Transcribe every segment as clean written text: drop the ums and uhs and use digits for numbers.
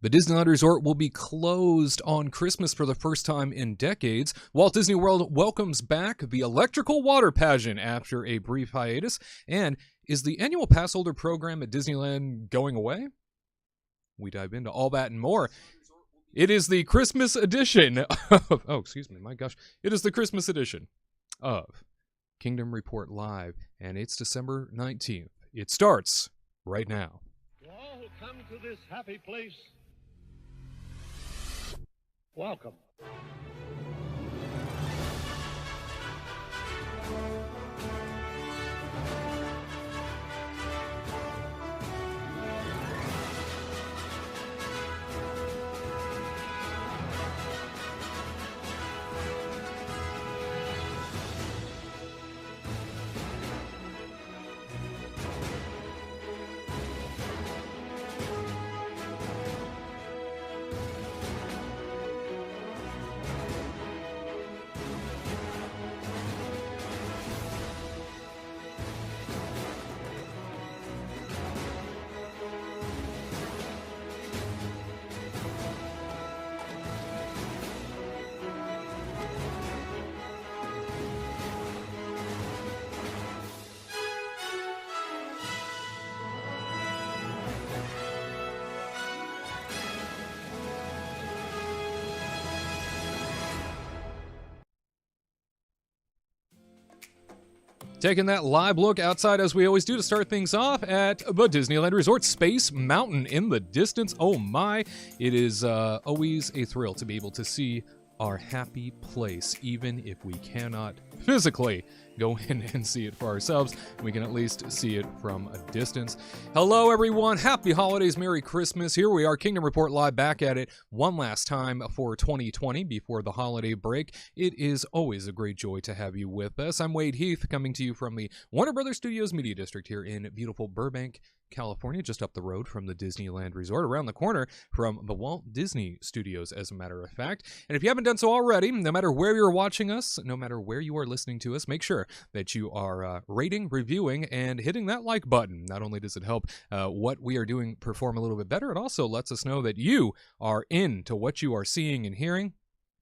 The Disneyland Resort will be closed on Christmas for the first time in decades. Walt Disney World welcomes back the electrical water pageant after a brief hiatus. And is the annual Passholder program at Disneyland going away? We dive into all that and more. It is the Christmas edition of, It is the Christmas edition of Kingdom Report Live, and it's December 19th. It starts right now. To all who come to this happy place, welcome. Taking that live look outside as we always do to start things off at the Disneyland Resort. Space Mountain in the distance. Oh my, it is always a thrill to be able to see our happy place, even if we cannot physically go in and see it for ourselves. We can at least see it from a distance. Hello everyone, happy holidays, Merry Christmas. Here we are, Kingdom Report Live, back at it one last time for 2020 before the holiday break. It is always a great joy to have you with us. I'm Wade Heath, coming to you from the Warner Brothers Studios Media District here in beautiful Burbank, California, just up the road from the Disneyland Resort, around the corner from the Walt Disney Studios, as a matter of fact. And if you haven't done so already, no matter where you're watching us, no matter where you are listening to us, make sure that you are rating, reviewing, and hitting that like button. Not only does it help what we are doing perform a little bit better, it also lets us know that you are into what you are seeing and hearing,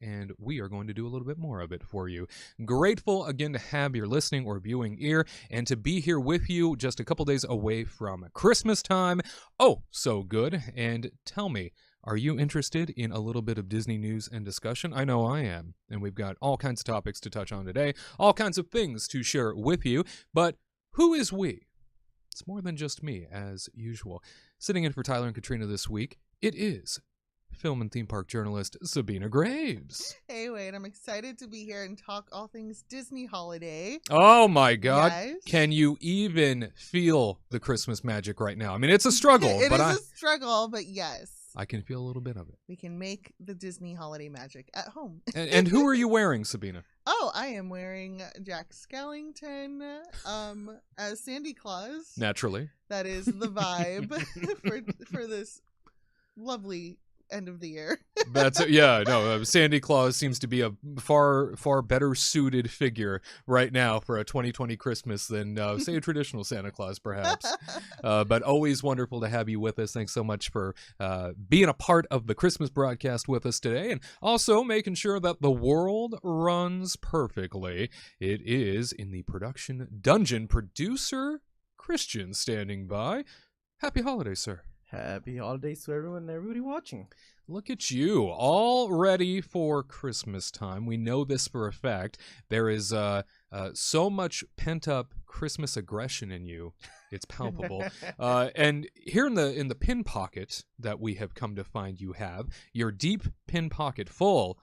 and we are going to do a little bit more of it for you. Grateful again to have your listening or viewing ear and to be here with you just a couple days away from Christmas time. Oh, so good. And tell me, are you interested in a little bit of Disney news and discussion? I know I am. And we've got all kinds of topics to touch on today, all kinds of things to share with you. But who is we? It's more than just me, as usual. Sitting in for Tyler and Katrina this week, it is film and theme park journalist Sabina Graves. Hey Wade, I'm excited to be here and talk all things Disney holiday. Oh my God. Yes. Can you even feel the Christmas magic right now? I mean, it's a struggle. It is a struggle, but yes. I can feel a little bit of it. We can make the Disney holiday magic at home. And who are you wearing, Sabina? Oh, I am wearing Jack Skellington as Sandy Claus. Naturally. That is the vibe for this lovely end of the year. Sandy Claus seems to be a far better suited figure right now for a 2020 Christmas than say a traditional Santa Claus, perhaps. But always wonderful to have you with us. Thanks so much for being a part of the Christmas broadcast with us today, and also making sure that the world runs perfectly. It is in the production dungeon, Producer Cristian standing by. Happy holidays, sir. Happy holidays to everybody watching. Look at you, all ready for Christmas time. We know this for a fact. There is so much pent-up Christmas aggression in you. It's palpable. And here in the pin pocket that we have come to find you have, your deep pin pocket full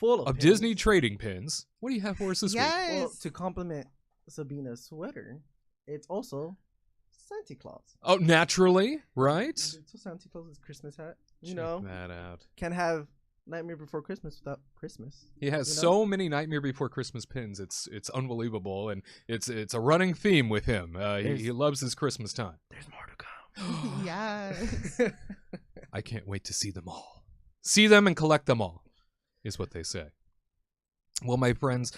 of pins. Disney trading pins. What do you have for us this week? Well, to complement Sabina's sweater, it's also Santa Claus. Oh, naturally, right? So Santa Claus's Christmas hat. Check that out. Can't have Nightmare Before Christmas without Christmas. He has so many Nightmare Before Christmas pins. It's unbelievable, and it's a running theme with him. He loves his Christmas time. There's more to come. Yes. I can't wait to see them all. See them and collect them all, is what they say. Well, my friends,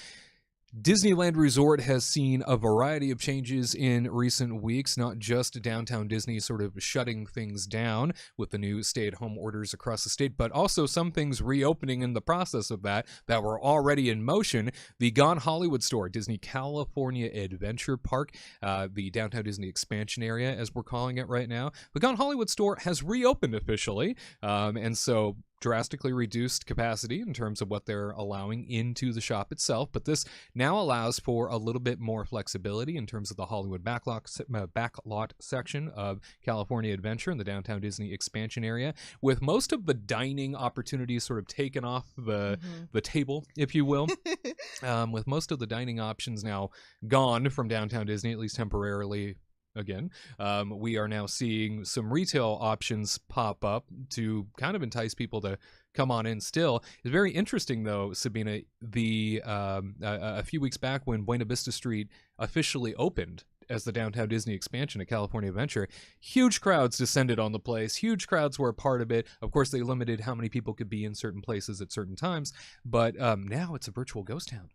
Disneyland Resort has seen a variety of changes in recent weeks, not just Downtown Disney sort of shutting things down with the new stay-at-home orders across the state, but also some things reopening in the process of that were already in motion. The Gone Hollywood store, Disney California Adventure Park, the Downtown Disney expansion area, as we're calling it right now. The Gone Hollywood store has reopened officially, and so drastically reduced capacity in terms of what they're allowing into the shop itself, but this now allows for a little bit more flexibility in terms of the Hollywood backlot section of California Adventure in the Downtown Disney expansion area, with most of the dining opportunities sort of taken off the table, if you will, with most of the dining options now gone from Downtown Disney, at least temporarily. Again, we are now seeing some retail options pop up to kind of entice people to come on in still. It's very interesting, though, Sabina, a few weeks back when Buena Vista Street officially opened as the Downtown Disney expansion at California Adventure, huge crowds descended on the place. Huge crowds were a part of it. Of course, they limited how many people could be in certain places at certain times, but now it's a virtual ghost town.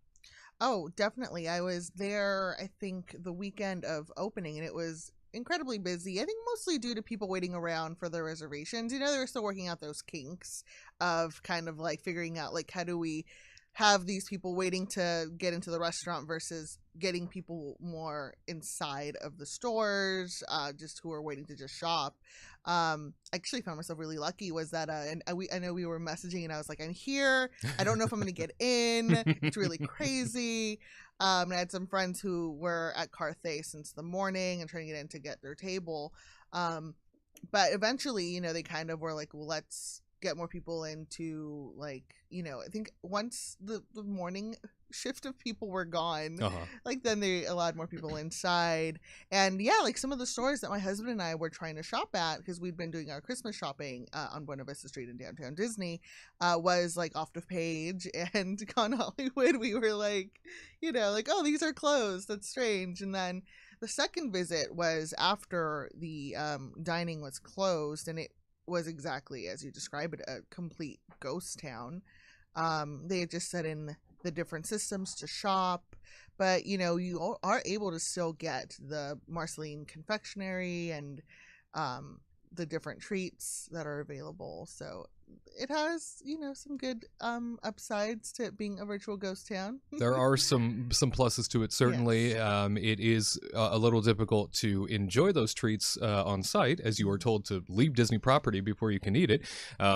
Oh, definitely. I was there, I think, the weekend of opening, and it was incredibly busy. I think mostly due to people waiting around for their reservations. You know, they're still working out those kinks of kind of like figuring out, like, how do we have these people waiting to get into the restaurant versus getting people more inside of the stores, just who are waiting to just shop. I actually found myself really lucky was that I know we were messaging and I was like, I'm here, I don't know if I'm gonna get in, it's really crazy. And I had some friends who were at Carthay since the morning and trying to get in to get their table, but eventually, you know, they kind of were like, well, let's get more people into, like, you know, I think once the morning shift of people were gone, like, then they allowed more people inside. And yeah, like, some of the stores that my husband and I were trying to shop at, because we'd been doing our Christmas shopping on Buena Vista Street in Downtown Disney, was like off the page. And Gone Hollywood, we were like, you know, like, oh, these are closed, that's strange. And then the second visit was after the dining was closed, and it was exactly as you described it, a complete ghost town. They had just set in the different systems to shop, but you know, you are able to still get the Marceline confectionery and the different treats that are available. So it has, you know, some good upsides to it being a virtual ghost town. There are some pluses to it, certainly. Yes. It is a little difficult to enjoy those treats on site, as you are told to leave Disney property before you can eat it.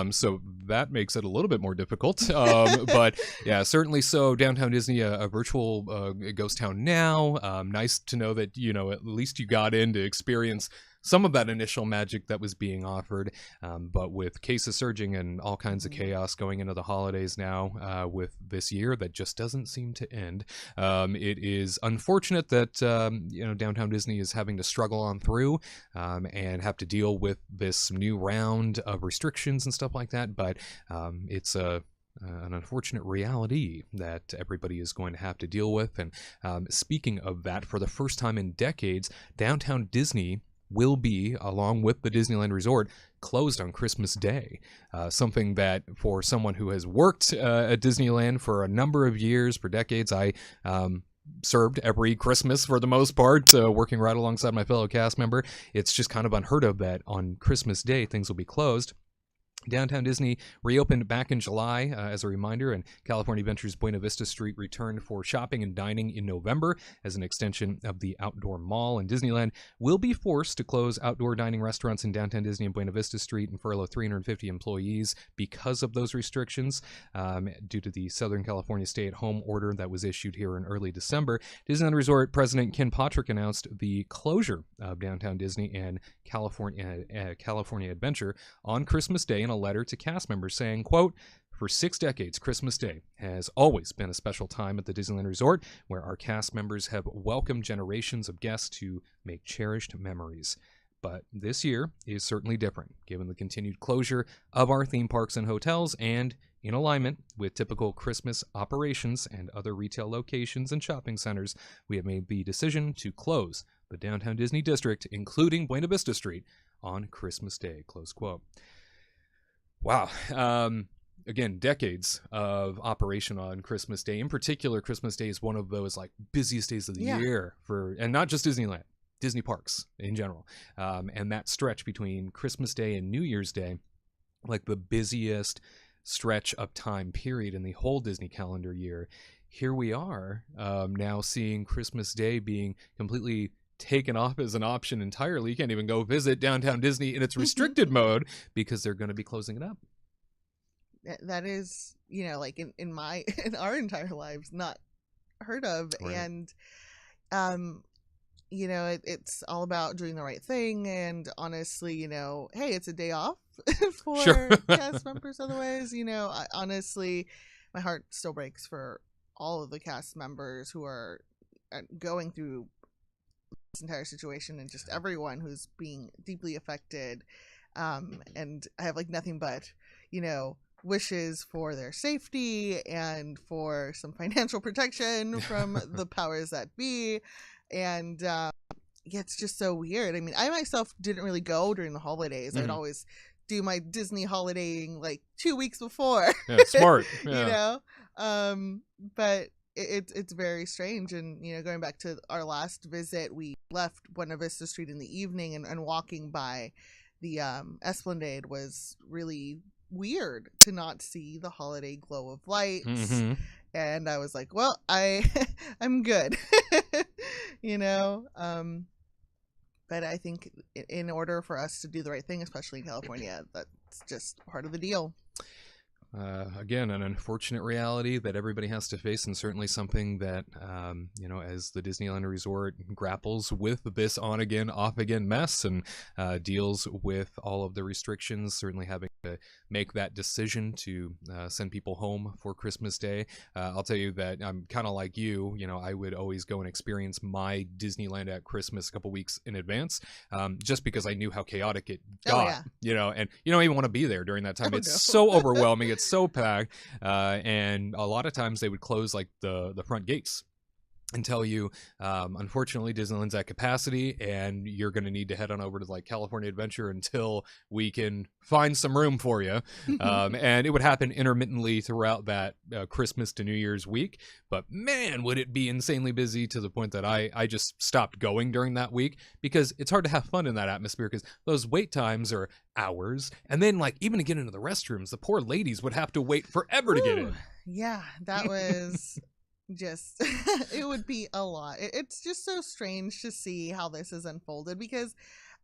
So that makes it a little bit more difficult. But yeah, certainly so. Downtown Disney, a virtual ghost town now. Nice to know that, you know, at least you got in to experience some of that initial magic that was being offered, but with cases surging and all kinds of chaos going into the holidays now with this year that just doesn't seem to end, it is unfortunate that you know, Downtown Disney is having to struggle on through and have to deal with this new round of restrictions and stuff like that, but it's an unfortunate reality that everybody is going to have to deal with. And speaking of that, for the first time in decades, Downtown Disney will be, along with the Disneyland Resort, closed on Christmas Day. Something that, for someone who has worked at Disneyland for a number of years, for decades, I served every Christmas for the most part, working right alongside my fellow cast member. It's just kind of unheard of that on Christmas Day things will be closed. Downtown Disney reopened back in July, as a reminder, and California Adventure's Buena Vista Street returned for shopping and dining in November as an extension of the outdoor mall. And Disneyland will be forced to close outdoor dining restaurants in Downtown Disney and Buena Vista Street and furlough 350 employees because of those restrictions, due to the Southern California stay-at-home order that was issued here in early December. Disneyland Resort President Ken Patrick announced the closure of Downtown Disney and California Adventure on Christmas Day in a letter to cast members saying, quote, "For 6 decades, Christmas Day has always been a special time at the Disneyland Resort, where our cast members have welcomed generations of guests to make cherished memories. But this year is certainly different, given the continued closure of our theme parks and hotels, and in alignment with typical Christmas operations and other retail locations and shopping centers, we have made the decision to close the Downtown Disney District, including Buena Vista Street, on Christmas Day," close quote. Wow. again, decades of operation on Christmas Day. In particular, Christmas Day is one of those like busiest days of the year and not just Disneyland, Disney parks in general. And that stretch between Christmas Day and New Year's Day, like the busiest stretch of time period in the whole Disney calendar year. Here we are now seeing Christmas Day being completely taken off as an option entirely. You can't even go visit downtown Disney in its restricted mode because they're going to be closing it up. That is, like in our entire lives, not heard of. Right. And, it's all about doing the right thing. And honestly, hey, it's a day off for cast members. Otherwise, honestly, my heart still breaks for all of the cast members who are going through this entire situation, and just everyone who's being deeply affected. And I have like nothing but, wishes for their safety and for some financial protection from the powers that be. And it's just so weird. I mean, I myself didn't really go during the holidays. I'd always do my Disney holidaying like 2 weeks before. Yeah, smart. Yeah. But it's very strange. And going back to our last visit, we left Buena Vista Street in the evening, and walking by the Esplanade was really weird to not see the holiday glow of lights. And I was like, well, I'm good. But I think in order for us to do the right thing, especially in California, that's just part of the deal. Again, an unfortunate reality that everybody has to face, and certainly something that, as the Disneyland Resort grapples with this on-again, off-again mess and deals with all of the restrictions, certainly having to make that decision to send people home for Christmas Day. I'll tell you that I'm kind of like you. I would always go and experience my Disneyland at Christmas a couple weeks in advance, just because I knew how chaotic it got, and you don't even want to be there during that time. It's so overwhelming. It's so packed, and a lot of times they would close like the front gates and tell you, unfortunately, Disneyland's at capacity, and you're going to need to head on over to like California Adventure until we can find some room for you. And it would happen intermittently throughout that Christmas to New Year's week. But man, would it be insanely busy to the point that I just stopped going during that week, because it's hard to have fun in that atmosphere, because those wait times are hours. And then like even to get into the restrooms, the poor ladies would have to wait forever to get in. Yeah, that was... just it would be a lot. It's just so strange to see how this has unfolded, because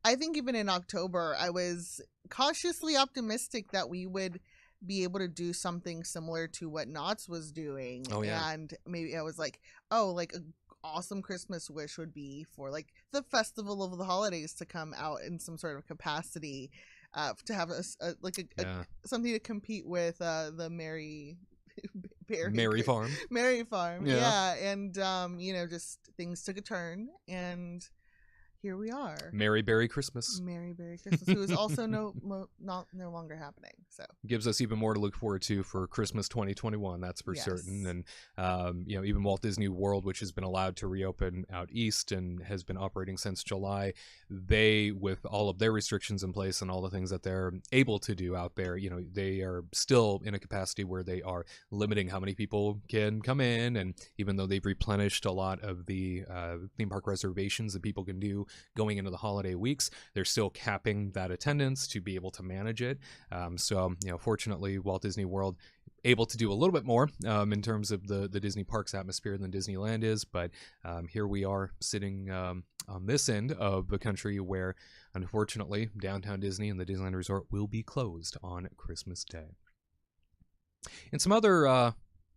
I think even in October I was cautiously optimistic that we would be able to do something similar to what Knott's was doing. And maybe I was like, like an awesome Christmas wish would be for like the Festival of the Holidays to come out in some sort of capacity, to have something to compete with the Mary Farm. Yeah. And just things took a turn, and here we are. Merry Berry Christmas, who is also no longer happening. So gives us even more to look forward to for Christmas 2021. That's for certain. And even Walt Disney World, which has been allowed to reopen out east and has been operating since July, they, with all of their restrictions in place and all the things that they're able to do out there, they are still in a capacity where they are limiting how many people can come in. And even though they've replenished a lot of the theme park reservations that people can do going into the holiday weeks, they're still capping that attendance to be able to manage it. So fortunately, Walt Disney World able to do a little bit more in terms of the Disney parks atmosphere than Disneyland is. But here we are sitting on this end of the country where, unfortunately, downtown Disney and the Disneyland Resort will be closed on Christmas Day. And some other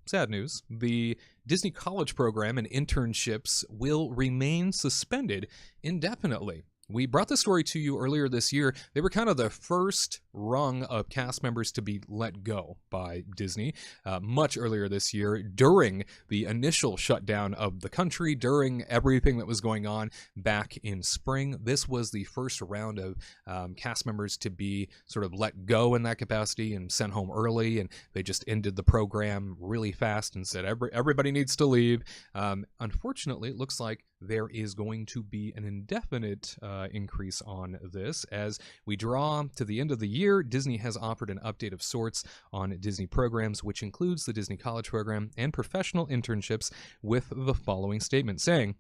sad news: the Disney College program and internships will remain suspended indefinitely. We brought the story to you earlier this year. They were kind of the first rung of cast members to be let go by Disney much earlier this year, during the initial shutdown of the country, during everything that was going on back in spring. This was the first round of cast members to be sort of let go in that capacity and sent home early, and they just ended the program really fast and said everybody needs to leave. Unfortunately, it looks like there is going to be an indefinite increase on this. As we draw to the end of the year, Disney has offered an update of sorts on Disney programs, which includes the Disney College Program and professional internships, with the following statement saying,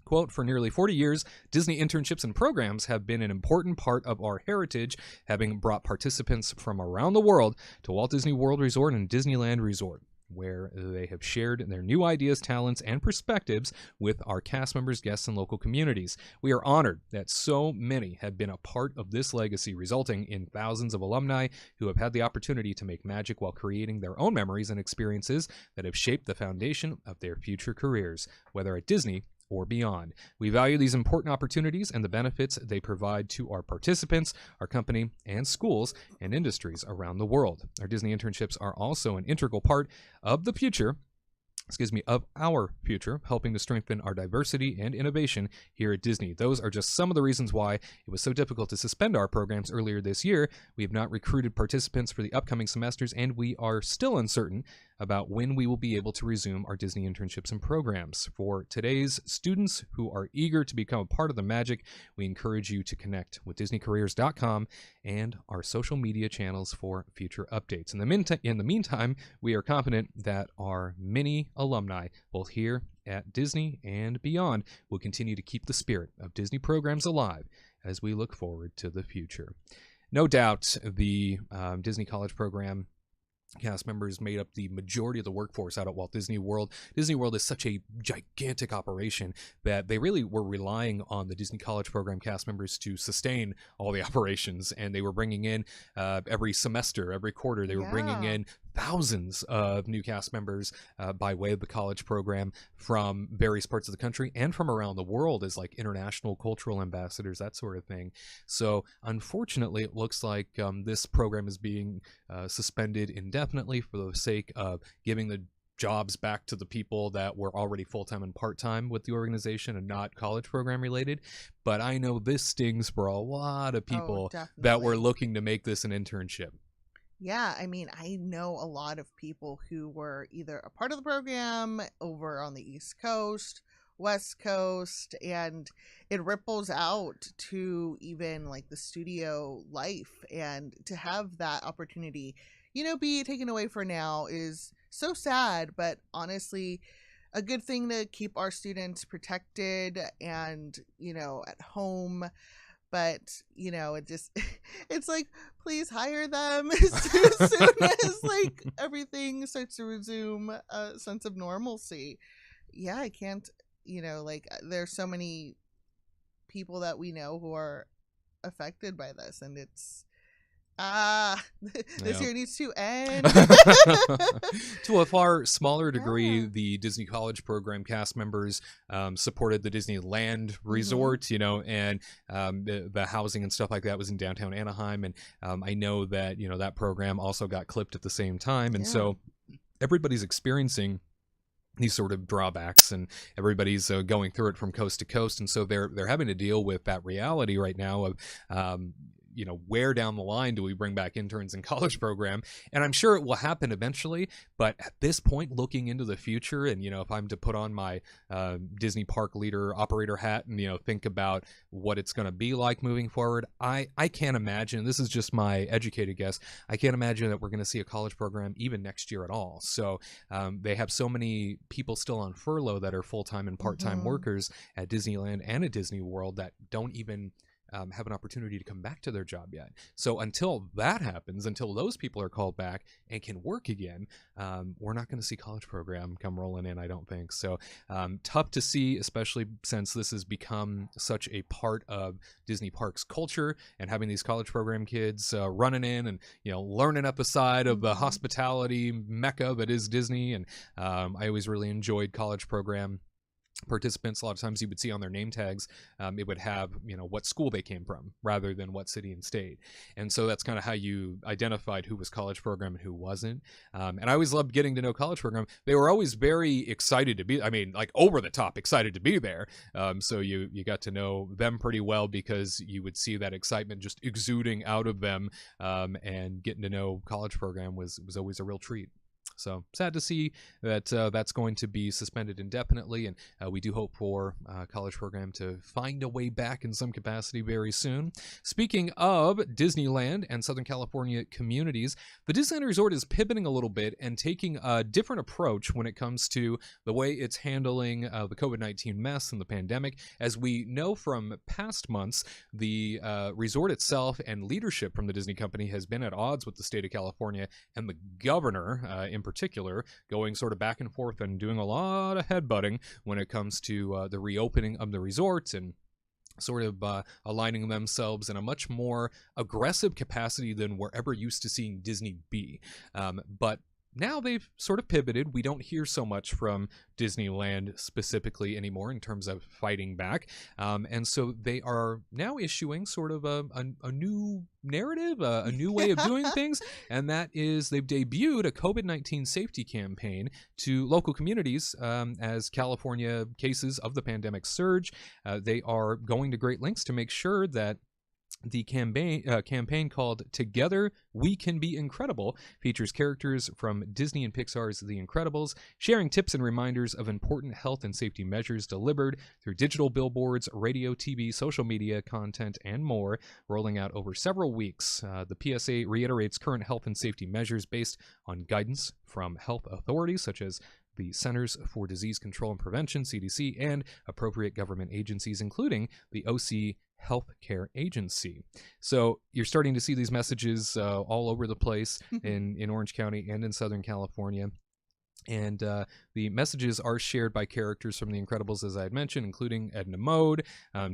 quote, "For nearly 40 years, Disney internships and programs have been an important part of our heritage, having brought participants from around the world to Walt Disney World Resort and Disneyland Resort, where they have shared their new ideas, talents, and perspectives with our cast members, guests, and local communities. We are honored that so many have been a part of this legacy, resulting in thousands of alumni who have had the opportunity to make magic while creating their own memories and experiences that have shaped the foundation of their future careers, whether at Disney or beyond. We value these important opportunities and the benefits they provide to our participants, our company, and schools and industries around the world. Our Disney internships are also an integral part of the future, of our future, helping to strengthen our diversity and innovation here at Disney. Those are just some of the reasons why it was so difficult to suspend our programs earlier this year. We have not recruited participants for the upcoming semesters, and we are still uncertain about when we will be able to resume our Disney internships and programs. For today's students who are eager to become a part of the magic, we encourage you to connect with DisneyCareers.com and our social media channels for future updates. In the meantime, we are confident that our many alumni, both here at Disney and beyond, will continue to keep the spirit of Disney programs alive as we look forward to the future. No doubt the Disney College Program cast members made up the majority of the workforce out at Walt Disney World. Disney World is such a gigantic operation that they really were relying on the Disney College Program cast members to sustain all the operations, and they were bringing in every semester, every quarter, they were bringing in thousands of new cast members by way of the college program from various parts of the country and from around the world as like international cultural ambassadors, that sort of thing. So unfortunately, it looks like this program is being suspended indefinitely for the sake of giving the jobs back to the people that were already full-time and part-time with the organization and not college program related. But I know this stings for a lot of people that were looking to make this an internship. Yeah, I mean, I know a lot of people who were either a part of the program over on the East Coast, West Coast, and it ripples out to even like the studio life. And to have that opportunity, you know, be taken away for now is so sad, but honestly, a good thing to keep our students protected and, you know, at home. But, you know, it's like, please hire them as soon as, like, everything starts to resume a sense of normalcy. Yeah, I can't, you know, like, there's so many people that we know who are affected by this, and it's, this year needs to end. To a far smaller degree, the Disney College Program cast members supported the Disneyland Resort, you know, and the housing and stuff like that was in downtown Anaheim. And I know that, you know, that program also got clipped at the same time. And so everybody's experiencing these sort of drawbacks, and everybody's going through it from coast to coast. And so they're having to deal with that reality right now of, you know, where down the line do we bring back interns in college program? And I'm sure it will happen eventually, but at this point, looking into the future, and, you know, if I'm to put on my Disney park leader operator hat and, you know, think about what it's going to be like moving forward, I can't imagine, this is just my educated guess, I can't imagine that we're going to see a college program even next year at all. So they have so many people still on furlough that are full-time and part-time workers at Disneyland and at Disney World that don't even have an opportunity to come back to their job yet. So until that happens, until those people are called back and can work again, we're not going to see college program come rolling in, I don't think. So tough to see, especially since this has become such a part of Disney Parks culture, and having these college program kids running in and, you know, learning at the side of the hospitality mecca that is Disney. And I always really enjoyed college program participants. A lot of times you would see on their name tags, it would have, you know, what school they came from rather than what city and state. And so that's kind of how you identified who was college program and who wasn't. And I always loved getting to know college program. They were always very excited to be, I mean, like over the top excited to be there. So you got to know them pretty well because you would see that excitement just exuding out of them, and getting to know college program was always a real treat. So sad to see that that's going to be suspended indefinitely, and we do hope for college program to find a way back in some capacity very soon. Speaking of Disneyland and Southern California communities, the Disneyland Resort is pivoting a little bit and taking a different approach when it comes to the way it's handling the COVID-19 mess and the pandemic. As we know from past months, the resort itself and leadership from the Disney company has been at odds with the state of California, and the governor in particular going sort of back and forth and doing a lot of headbutting when it comes to the reopening of the resort, and sort of aligning themselves in a much more aggressive capacity than we're ever used to seeing Disney be. But now they've sort of pivoted. We don't hear so much from Disneyland specifically anymore in terms of fighting back. And so they are now issuing sort of a new narrative, a new way of doing things. And that is they've debuted a COVID-19 safety campaign to local communities as California cases of the pandemic surge. They are going to great lengths to make sure that the campaign called Together We Can Be Incredible features characters from Disney and Pixar's The Incredibles, sharing tips and reminders of important health and safety measures delivered through digital billboards, radio, TV, social media, content, and more, rolling out over several weeks. The PSA reiterates current health and safety measures based on guidance from health authorities such as the Centers for Disease Control and Prevention, CDC, and appropriate government agencies, including the OC Healthcare Agency. So you're starting to see these messages all over the place in Orange County and in Southern California. And the messages are shared by characters from The Incredibles, as I had mentioned, including Edna Mode,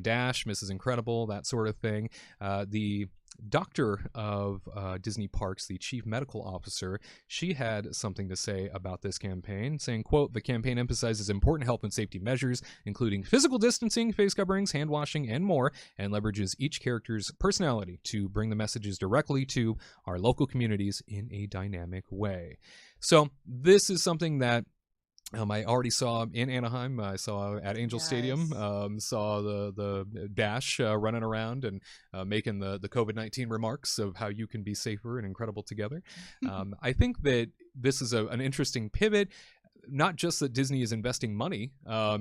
Dash, Mrs. Incredible, that sort of thing. The doctor of Disney Parks, the chief medical officer, she had something to say about this campaign, saying, quote, "The campaign emphasizes important health and safety measures, including physical distancing, face coverings, hand washing, and more, and leverages each character's personality to bring the messages directly to our local communities in a dynamic way." So this is something that I already saw in Anaheim. I saw at Angel Stadium. Saw the Dash running around and making the COVID-19 remarks of how you can be safer and incredible together. I think that this is an interesting pivot. Not just that Disney is investing money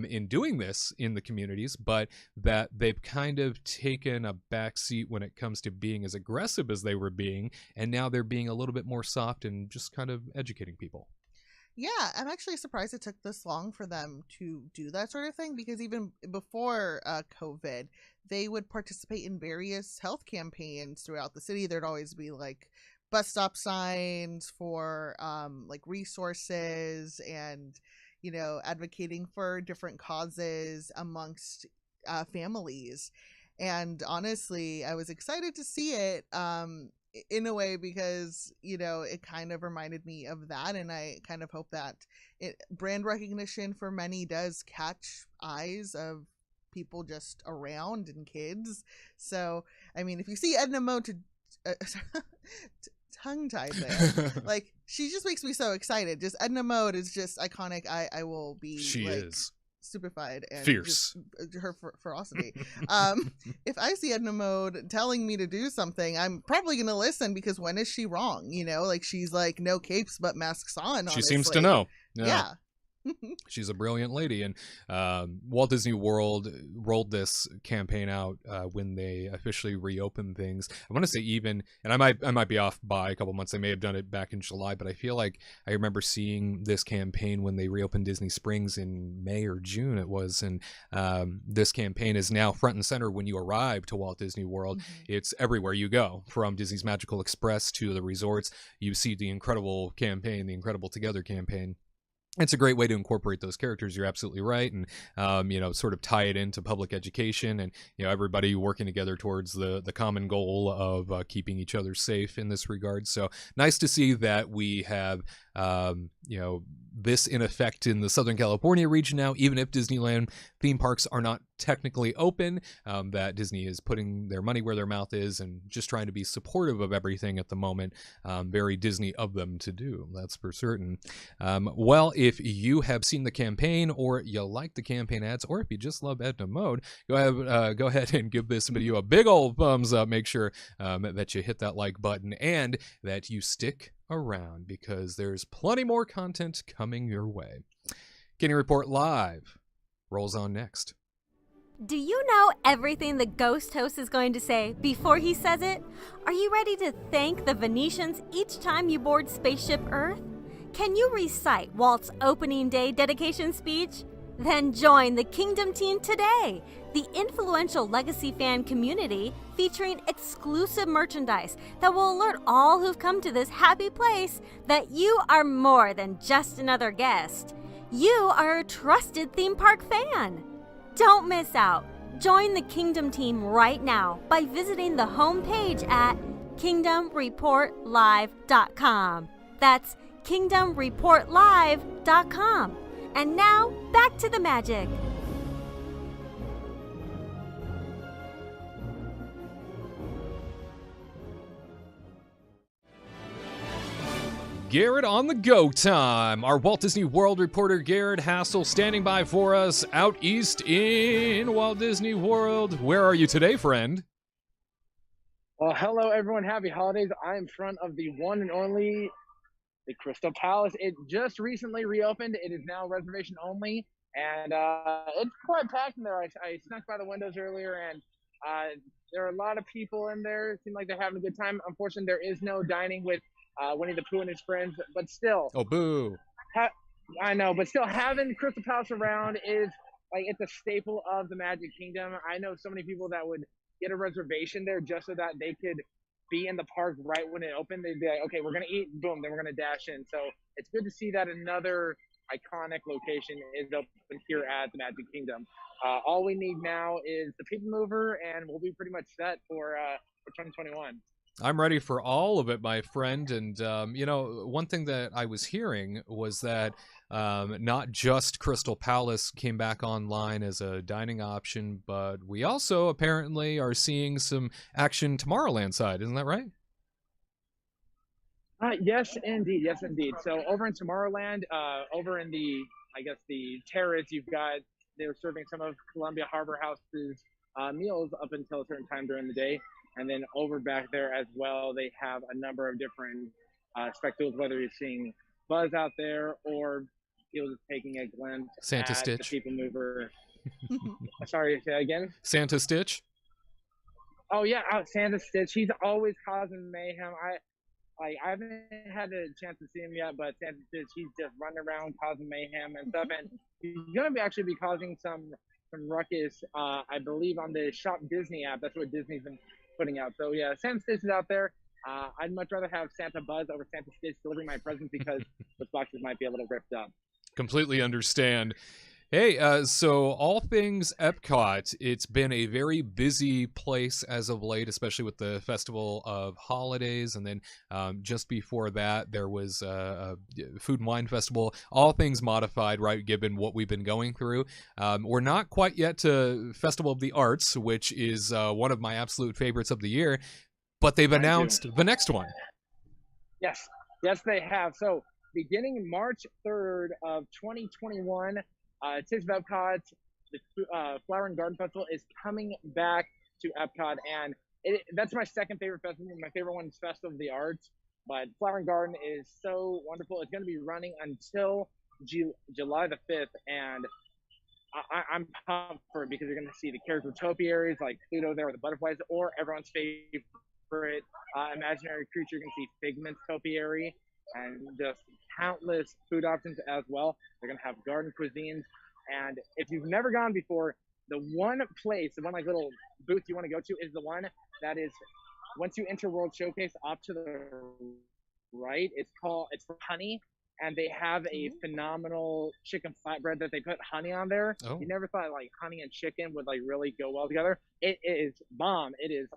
in doing this in the communities, but that they've kind of taken a backseat when it comes to being as aggressive as they were being, and now they're being a little bit more soft and just kind of educating people. Yeah, I'm actually surprised it took this long for them to do that sort of thing, because even before COVID, they would participate in various health campaigns throughout the city. There'd always be like bus stop signs for like resources and, you know, advocating for different causes amongst families. And honestly, I was excited to see it in a way, because, you know, it kind of reminded me of that, and I kind of hope that brand recognition for many does catch eyes of people just around and kids. So, I mean, if you see Edna Mode tongue-tied there, like, she just makes me so excited. Just Edna Mode is just iconic. I will be stupefied and fierce, her ferocity. If I see Edna Mode telling me to do something, I'm probably gonna listen, because when is she wrong? You know, like, she's like, no capes but masks on, honestly. She seems to know. Yeah. She's a brilliant lady. And Walt Disney World rolled this campaign out when they officially reopened things. I want to say even, and I might be off by a couple months. They may have done it back in July, but I feel like I remember seeing this campaign when they reopened Disney Springs in May or June it was. And this campaign is now front and center when you arrive to Walt Disney World. It's everywhere you go, from Disney's Magical Express to the resorts. You see the Incredible campaign, the Incredible Together campaign. It's a great way to incorporate those characters. You're absolutely right. And, you know, sort of tie it into public education and, you know, everybody working together towards the common goal of keeping each other safe in this regard. So nice to see that we have, you know, this in effect in the Southern California region now, even if Disneyland theme parks are not technically open, that Disney is putting their money where their mouth is and just trying to be supportive of everything at the moment. Very Disney of them to do, that's for certain. Well, if you have seen the campaign, or you like the campaign ads, or if you just love Edna Mode, go ahead and give this video a big old thumbs up. Make sure that you hit that like button and that you stick around because there's plenty more content coming your way. Getting Report Live rolls on next. Do you know everything the ghost host is going to say before he says it? Are you ready to thank the Venetians each time you board Spaceship Earth? Can you recite Walt's opening day dedication speech? Then join the Kingdom team today, the influential legacy fan community featuring exclusive merchandise that will alert all who've come to this happy place that you are more than just another guest. You are a trusted theme park fan. Don't miss out. Join the Kingdom team right now by visiting the homepage at kingdomreportlive.com. That's kingdomreportlive.com. And now, back to the magic. Gared on the go time. Our Walt Disney World reporter Gared Hassel standing by for us out east in Walt Disney World. Where are you today, friend? Well, hello everyone. Happy holidays. I'm in front of the one and only the Crystal Palace. It just recently reopened. It is now reservation only, and it's quite packed in there. I snuck by the windows earlier, and there are a lot of people in there. It seemed like they're having a good time. Unfortunately, there is no dining with Winnie the Pooh and his friends, but still. Oh, boo. I know, but still having Crystal Palace around is like, it's a staple of the Magic Kingdom. I know so many people that would get a reservation there just so that they could be in the park right when it opened. They'd be like, okay, we're going to eat, boom, then we're going to dash in. So it's good to see that another iconic location is open here at the Magic Kingdom. All we need now is the people mover, and we'll be pretty much set for 2021. I'm ready for all of it, my friend. And, one thing that I was hearing was that not just Crystal Palace came back online as a dining option, but we also apparently are seeing some action Tomorrowland side. Isn't that right? Yes, indeed. Yes, indeed. So over in Tomorrowland, over in the terrace, they were serving some of Columbia Harbor House's meals up until a certain time during the day. And then over back there as well, they have a number of different spectacles, whether you're seeing Buzz out there or you're just taking a glimpse Santa at Stitch. the people mover. Sorry, say that again? Santa Stitch? Oh, yeah, Santa Stitch. He's always causing mayhem. I haven't had a chance to see him yet, but Santa Stitch, he's just running around causing mayhem and stuff. And he's going to actually be causing some ruckus, I believe, on the Shop Disney app. That's what Disney's been putting out. So yeah, Santa Stitch is out there. I'd much rather have Santa Buzz over Santa Stitch delivering my presents because those boxes might be a little ripped up. Completely understand. Hey, so all things EPCOT, it's been a very busy place as of late, especially with the Festival of Holidays. And then just before that, there was a Food and Wine Festival, all things modified, right, given what we've been going through. We're not quite yet to Festival of the Arts, which is one of my absolute favorites of the year, but they've announced the next one. Yes, they have. So beginning March 3rd of 2021, Taste of EPCOT, the Flower and Garden Festival is coming back to EPCOT, and that's my second favorite festival. My favorite one is Festival of the Arts, but Flower and Garden is so wonderful. It's going to be running until July the 5th, and I'm pumped for it because you're going to see the character topiaries like Pluto there with the butterflies, or everyone's favorite imaginary creature. You're going to see Figment's topiary, and just countless food options as well. They're going to have garden cuisines. And if you've never gone before, the one like little booth you want to go to is the one that is, once you enter World Showcase, off to the right. It's for honey. And they have a phenomenal chicken flatbread that they put honey on there. Oh. You never thought like honey and chicken would like really go well together. It is bomb. It is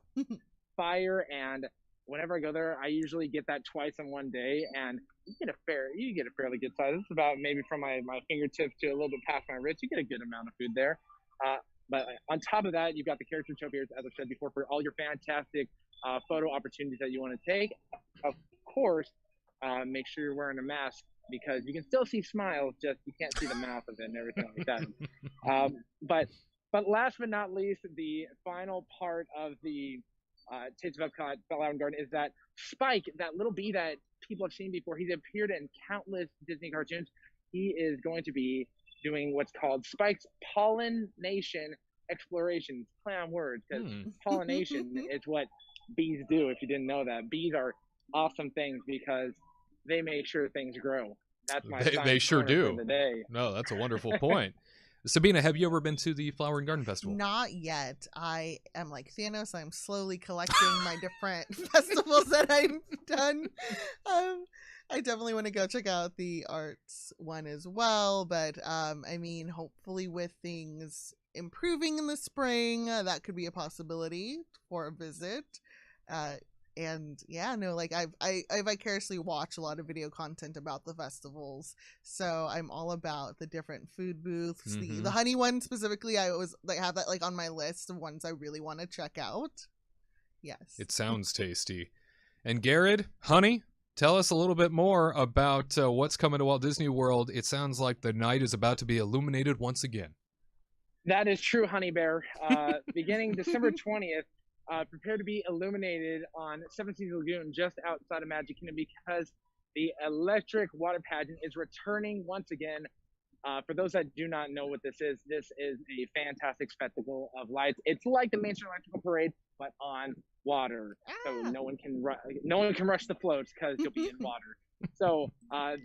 fire. And whenever I go there, I usually get that twice in one day, and you get a fairly good size. It's about maybe from my fingertips to a little bit past my wrist. You get a good amount of food there. But on top of that, you've got the character topiaries, as I said before, for all your fantastic photo opportunities that you want to take. Of course, make sure you're wearing a mask because you can still see smiles, just you can't see the mouth of it and everything like that. But last but not least, the final part of the Taste of Epcot, Flower and Garden, is that Spike, that little bee that people have seen before. He's appeared in countless Disney cartoons. He is going to be doing what's called Spike's Pollination Explorations. Play on words, because pollination is what bees do, if you didn't know that. Bees are awesome things because they make sure things grow. That's my they sure do. For the day. No, that's a wonderful point. Sabina, have you ever been to the Flower and Garden Festival? Not yet. I am like Thanos. I'm slowly collecting my different festivals that I've done. I definitely want to go check out the arts one as well. But I mean, hopefully with things improving in the spring, that could be a possibility for a visit. And yeah, no, like I vicariously watch a lot of video content about the festivals, so I'm all about the different food booths. The honey one specifically, I always like have that like on my list of ones I really want to check out. Yes, it sounds tasty. And Gared, honey, tell us a little bit more about what's coming to Walt Disney World. It sounds like the night is about to be illuminated once again. That is true, Honey Bear. Beginning December 20th. Prepare to be illuminated on Seven Seas Lagoon just outside of Magic Kingdom, because the electric water pageant is returning once again. For those that do not know what this is a fantastic spectacle of lights. It's like the Main Street Electrical Parade, but on water. So no one can rush the floats because you'll be in water. So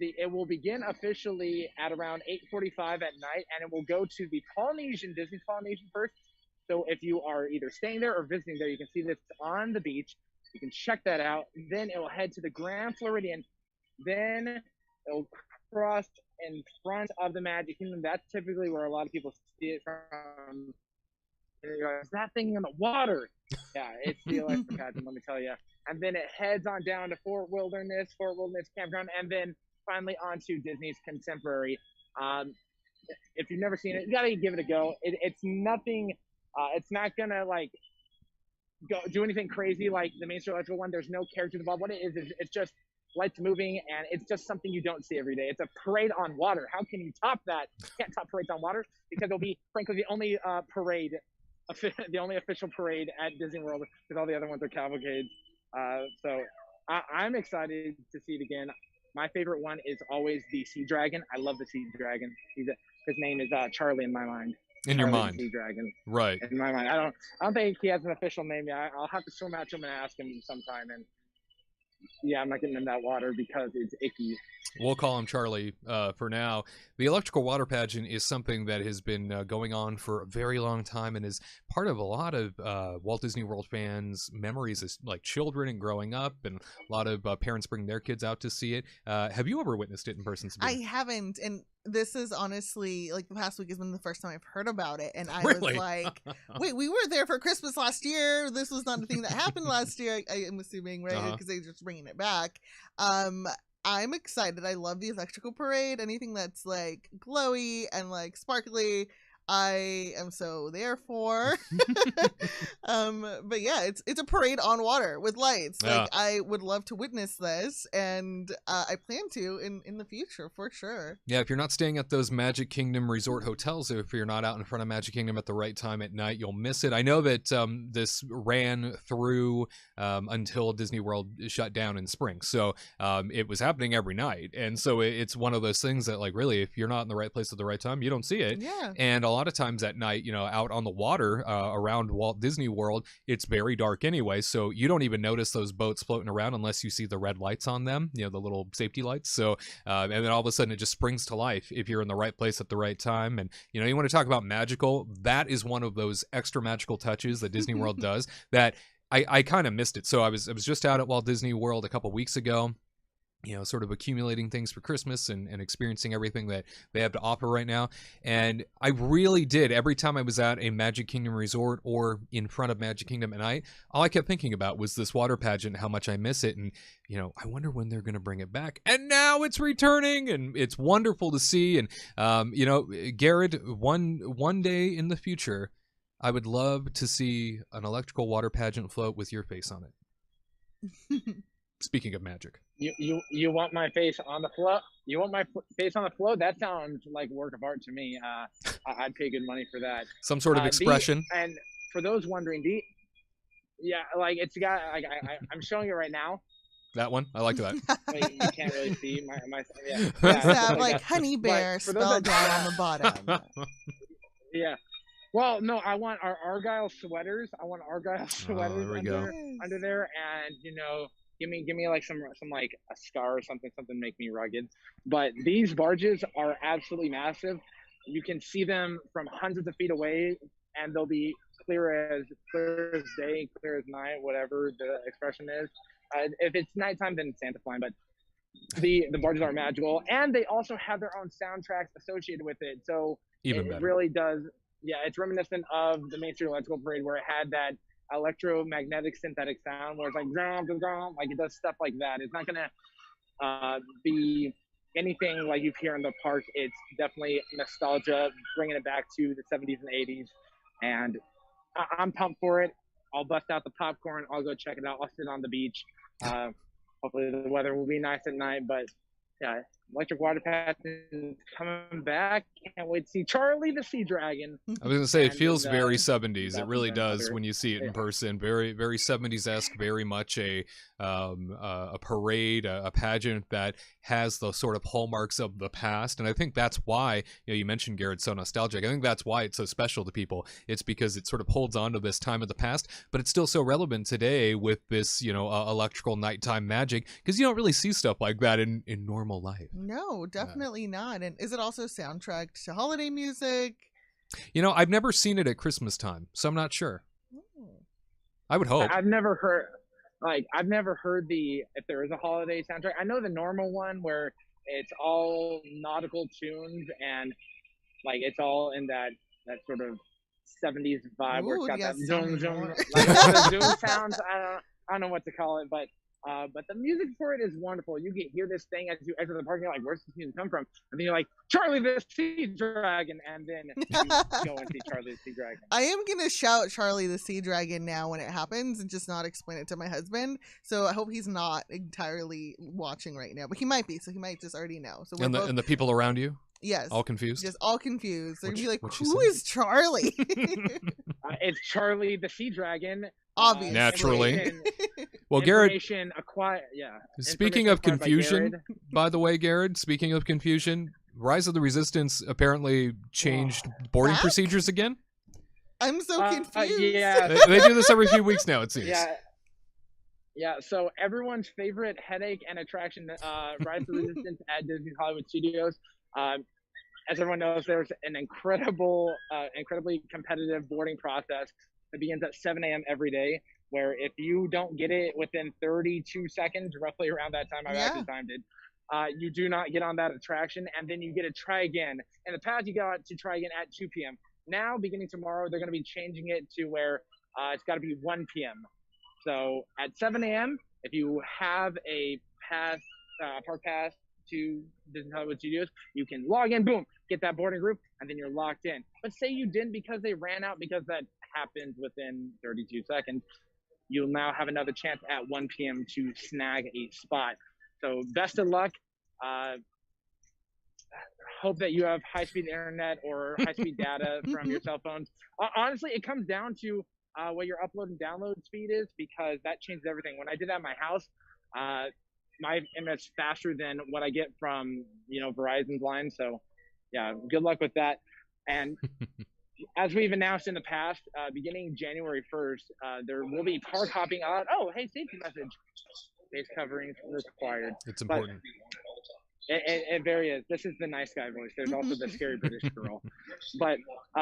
it will begin officially at around 8:45 at night, and it will go to the Disney Polynesian first. So if you are either staying there or visiting there, you can see this on the beach. You can check that out. Then it will head to the Grand Floridian. Then it will cross in front of the Magic Kingdom. That's typically where a lot of people see it from. Is that thing in the water? Yeah, it's the electric pageant, let me tell you. And then it heads on down to Fort Wilderness Campground, and then finally onto Disney's Contemporary. If you've never seen it, you gotta give it a go. It's nothing. It's not gonna like go do anything crazy like the Main Street Electrical one. There's no characters involved. What it is it's just lights moving, and it's just something you don't see every day. It's a parade on water. How can you top that? You can't top parades on water, because it'll be, frankly, the only parade, the only official parade at Disney World, because all the other ones are cavalcades. So I'm excited to see it again. My favorite one is always the Sea Dragon. I love the Sea Dragon. His name is Charlie in my mind. In your mind, Sea Dragon. Right? In my mind, I don't think he has an official name yet. I'll have to swim out to him and ask him sometime. And yeah, I'm not getting in that water because it's icky. We'll call him Charlie for now. The electrical water pageant is something that has been going on for a very long time and is part of a lot of Walt Disney World fans' memories as like children and growing up, and a lot of parents bring their kids out to see it. Have you ever witnessed it in person, Sabina? I haven't, and this is honestly like the past week has been the first time I've heard about it, and I Really? was like, wait, we were there for Christmas last year. This was not a thing that happened last year. I am assuming, right? Because they're just bringing it back. I'm excited. I love the electrical parade. Anything that's like glowy and like sparkly, I am so there for. But yeah, it's a parade on water with lights. Yeah. Like I would love to witness this, and I plan to in the future for sure. Yeah, if you're not staying at those Magic Kingdom resort hotels, if you're not out in front of Magic Kingdom at the right time at night, you'll miss it. I know that this ran through until Disney World shut down in spring, so it was happening every night, and so it's one of those things that, like, really, if you're not in the right place at the right time, you don't see it. Yeah. And a lot of times at night, out on the water around Walt Disney World, it's very dark anyway, so you don't even notice those boats floating around unless you see the red lights on them, the little safety lights. So and then all of a sudden it just springs to life if you're in the right place at the right time. And you want to talk about magical, that is one of those extra magical touches that Disney World does that I kind of missed it. So I was just out at Walt Disney World a couple weeks ago, sort of accumulating things for Christmas and experiencing everything that they have to offer right now. And I really did. Every time I was at a Magic Kingdom resort or in front of Magic Kingdom at night, all I kept thinking about was this water pageant, how much I miss it. And, I wonder when they're going to bring it back. And now it's returning, and it's wonderful to see. And, Gared, one day in the future, I would love to see an electrical water pageant float with your face on it. Speaking of magic. You want my face on the float? You want my face on the float? That sounds like a work of art to me. I'd pay good money for that. Some sort of expression. And for those wondering, Yeah, like it's got like I'm showing it right now. That one, I like that. Like, you can't really see my yeah. Just Yeah, have like like that. honey bear But for those spelled that- out on the bottom. Yeah. Well, no, I want our Argyle sweaters. I want Argyle sweaters there we go. under there, and give me like some like a scar or something make me rugged. But these barges are absolutely massive. You can see them from hundreds of feet away, and they'll be clear as day, clear as night, whatever the expression is. If it's nighttime, then it's Santa flying, but the barges are magical, and they also have their own soundtracks associated with it. So Even it better. really does. Yeah, it's reminiscent of the Main Street Electrical Parade, where it had that electromagnetic synthetic sound, where it's like like it does stuff like that. It's not gonna be anything like you hear in the park. It's definitely nostalgia, bringing it back to the 70s and 80s, and I'm pumped for it. I'll bust out the popcorn. I'll go check it out. I'll sit on the beach. Hopefully the weather will be nice at night, but yeah, Electric Water Path is coming back. Can't wait to see Charlie the Sea Dragon. I was gonna say it And, feels very 70s. It that's really does another- when you see it in yeah. person. Very, very 70s-esque. Very much a parade, a pageant that has the sort of hallmarks of the past. And I think that's why you mentioned Gared so nostalgic. I think that's why it's so special to people. It's because it sort of holds on to this time of the past, but it's still so relevant today with this electrical nighttime magic, because you don't really see stuff like that in normal life. No, definitely not. And is it also soundtracked to holiday music? I've never seen it at Christmas time, so I'm not sure. I would hope. I've never heard if there is a holiday soundtrack. I know the normal one where it's all nautical tunes and like it's all in that sort of 70s vibe where it's Ooh, got you that guys tell zoom me zoom, more. like all the zoom sounds. I don't know what to call it, but the music for it is wonderful. You can hear this thing as you exit the park. You're like, "Where's this music come from?" And then you're like, "Charlie the Sea Dragon," and then you go and see Charlie the Sea Dragon. I am going to shout Charlie the Sea Dragon now when it happens and just not explain it to my husband. So I hope he's not entirely watching right now, but he might be. So he might just already know. So we're And both, the people around you, yes, all confused. just all confused. They're going to be like, What'd she who say? is Charlie? It's Charlie the Sea Dragon. Obviously. Naturally. information- Well, Gared, information acquired. Yeah. speaking information of acquired by confusion, Gared. by the way, Gared, speaking of confusion, Rise of the Resistance apparently changed boarding Back? procedures again. I'm so confused. Yeah. They do this every few weeks now, it seems. Yeah. Yeah, so everyone's favorite headache and attraction, Rise of the Resistance at Disney Hollywood Studios. As everyone knows, there's an incredibly competitive boarding process that begins at 7 a.m. every day, where if you don't get it within 32 seconds, roughly around that time, I've actually timed it, you do not get on that attraction, and then you get to try again. In the past, you got to try again at 2 p.m. Now, beginning tomorrow, they're going to be changing it to where it's got to be 1 p.m. So at 7 a.m., if you have a park pass to Disney Hollywood Studios, you can log in, boom, get that boarding group, and then you're locked in. But say you didn't because they ran out, because that happened within 32 seconds, you'll now have another chance at 1 p.m. to snag a spot. So best of luck. Hope that you have high-speed internet or high-speed data from your cell phones. Honestly, it comes down to what your upload and download speed is, because that changes everything. When I did that at my house, my internet's faster than what I get from Verizon's line. So yeah, good luck with that. And as we've announced in the past, beginning January 1st, there will be park hopping on. Oh, hey, safety message. Face coverings required. It's important. It very is. This is the nice guy voice. There's also the scary British girl. But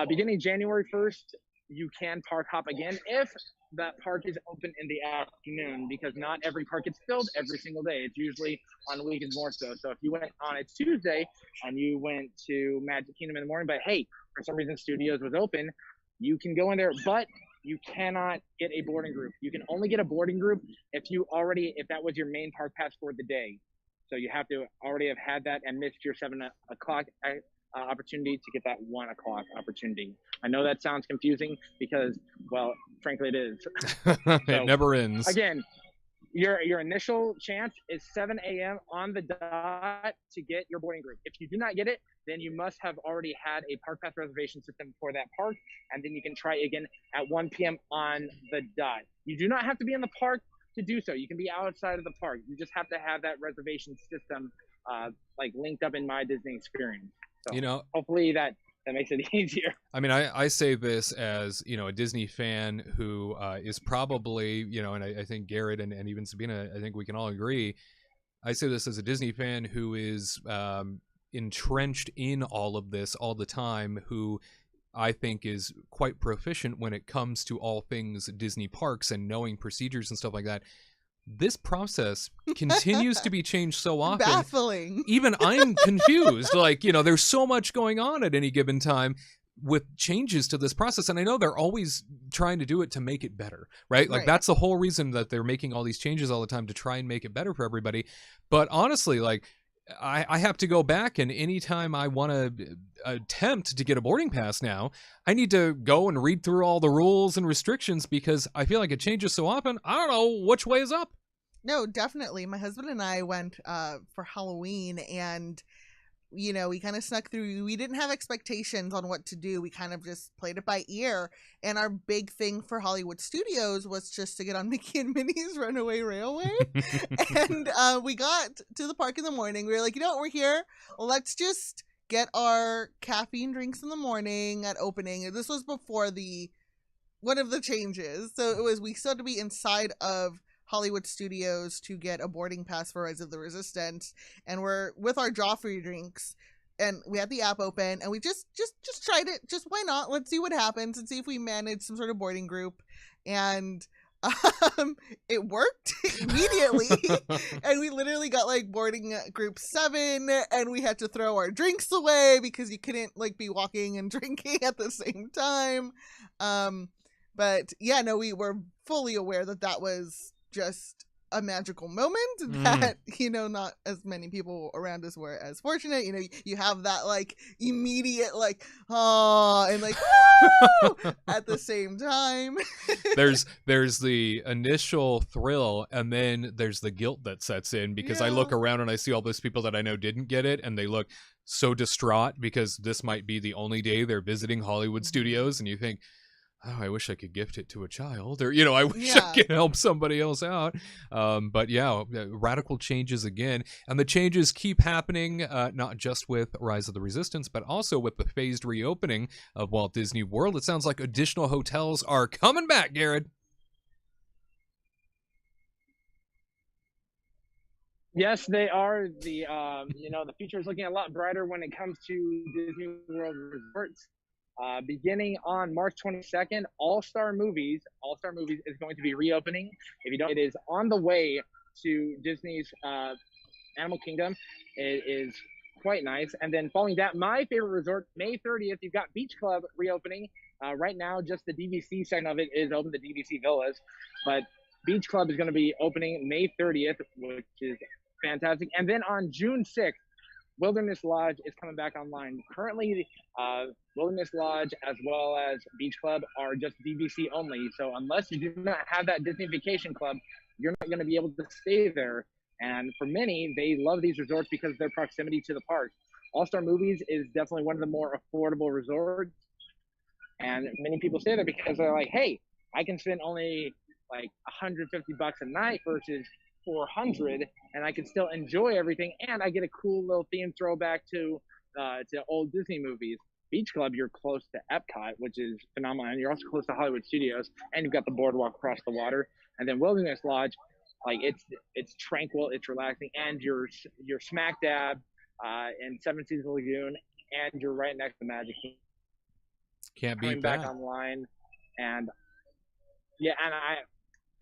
beginning January 1st, you can park hop again if that park is open in the afternoon, because not every park gets filled every single day. It's usually on the weekends more so. So if you went on a Tuesday and you went to Magic Kingdom in the morning, but hey, for some reason Studios was open, you can go in there, but you cannot get a boarding group. You can only get a boarding group if that was your main park pass for the day. So you have to already have had that and missed your 7 o'clock opportunity to get that 1 o'clock opportunity. I know that sounds confusing because, well, frankly, it is. It never ends. Again, Your initial chance is 7 a.m. on the dot to get your boarding group. If you do not get it, then you must have already had a park pass reservation system for that park, and then you can try again at 1 p.m. on the dot. You do not have to be in the park to do so. You can be outside of the park. You just have to have that reservation system like linked up in My Disney Experience. So hopefully that makes it easier. I mean, I say this as, a Disney fan who is probably, and I think Gared and even Sabina, I think we can all agree. I say this as a Disney fan who is entrenched in all of this all the time, who I think is quite proficient when it comes to all things Disney parks and knowing procedures and stuff like that. This process continues to be changed so often. Baffling. Even I'm confused. Like, there's so much going on at any given time with changes to this process. And I know they're always trying to do it to make it better, right? Like, that's the whole reason that they're making all these changes all the time, to try and make it better for everybody. But honestly, like, I have to go back, and anytime I want to attempt to get a boarding pass now, I need to go and read through all the rules and restrictions, because I feel like it changes so often. I don't know which way is up. No, definitely. My husband and I went for Halloween, and we kind of snuck through. We didn't have expectations on what to do. We kind of just played it by ear. And our big thing for Hollywood Studios was just to get on Mickey and Minnie's Runaway Railway. And we got to the park in the morning. We were like, we're here. Let's just get our caffeine drinks in the morning at opening. And this was before one of the changes. So we still had to be inside of Hollywood Studios to get a boarding pass for Rise of the Resistance, and we're with our Joffrey drinks, and we had the app open, and we just tried it. Just why not? Let's see what happens and see if we manage some sort of boarding group. And it worked immediately. And we literally got like boarding group 7, and we had to throw our drinks away because you couldn't like be walking and drinking at the same time. But yeah, no, we were fully aware that was just a magical moment that not as many people around us were as fortunate. You have that like immediate like and like at the same time. there's the initial thrill, and then there's the guilt that sets in, because I look around and I see all those people that I know didn't get it, and they look so distraught because this might be the only day they're visiting Hollywood Studios, and you think, oh, I wish I could gift it to a child, or, I wish I could help somebody else out. But yeah, radical changes again. And the changes keep happening, not just with Rise of the Resistance, but also with the phased reopening of Walt Disney World. It sounds like additional hotels are coming back, Gared. Yes, they are. The future is looking a lot brighter when it comes to Disney World Resorts. Beginning on March 22nd, All-Star Movies is going to be reopening. If you don't, it is on the way to Disney's Animal Kingdom. It is quite nice. And then following that, my favorite resort, May 30th, you've got Beach Club reopening. Right now, just the DVC section of it is open, the DVC Villas. But Beach Club is going to be opening May 30th, which is fantastic. And then on June 6th, Wilderness Lodge is coming back online. Currently, Wilderness Lodge as well as Beach Club are just DVC only. So unless you do not have that Disney Vacation Club, you're not going to be able to stay there. And for many, they love these resorts because of their proximity to the park. All-Star Movies is definitely one of the more affordable resorts. And many people stay there because they're like, hey, I can spend only like $150 a night versus $400, and I can still enjoy everything, and I get a cool little theme throwback to old Disney movies. Beach Club, you're close to EPCOT, which is phenomenal, and you're also close to Hollywood Studios, and you've got the boardwalk across the water. And then Wilderness Lodge, like it's tranquil, it's relaxing, and you're smack dab in Seven Seas Lagoon, and you're right next to Magic Kingdom. Can't beat coming that. Back online, and yeah, and I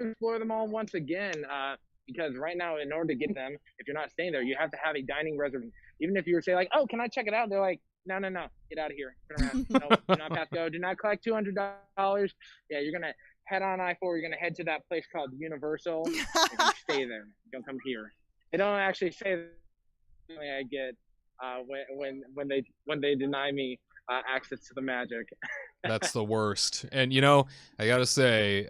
explore them all once again. Because right now, in order to get them, if you're not staying there, you have to have a dining reservation. Even if you were say like, oh, can I check it out? They're like, no, get out of here. Turn around. No, do not pass go. Do not collect $200. Yeah, you're gonna head on I-4. You're gonna head to that place called Universal. And you stay there. Don't come here. They don't actually say that I get when they deny me access to the magic. That's the worst. And, you know, I got to say,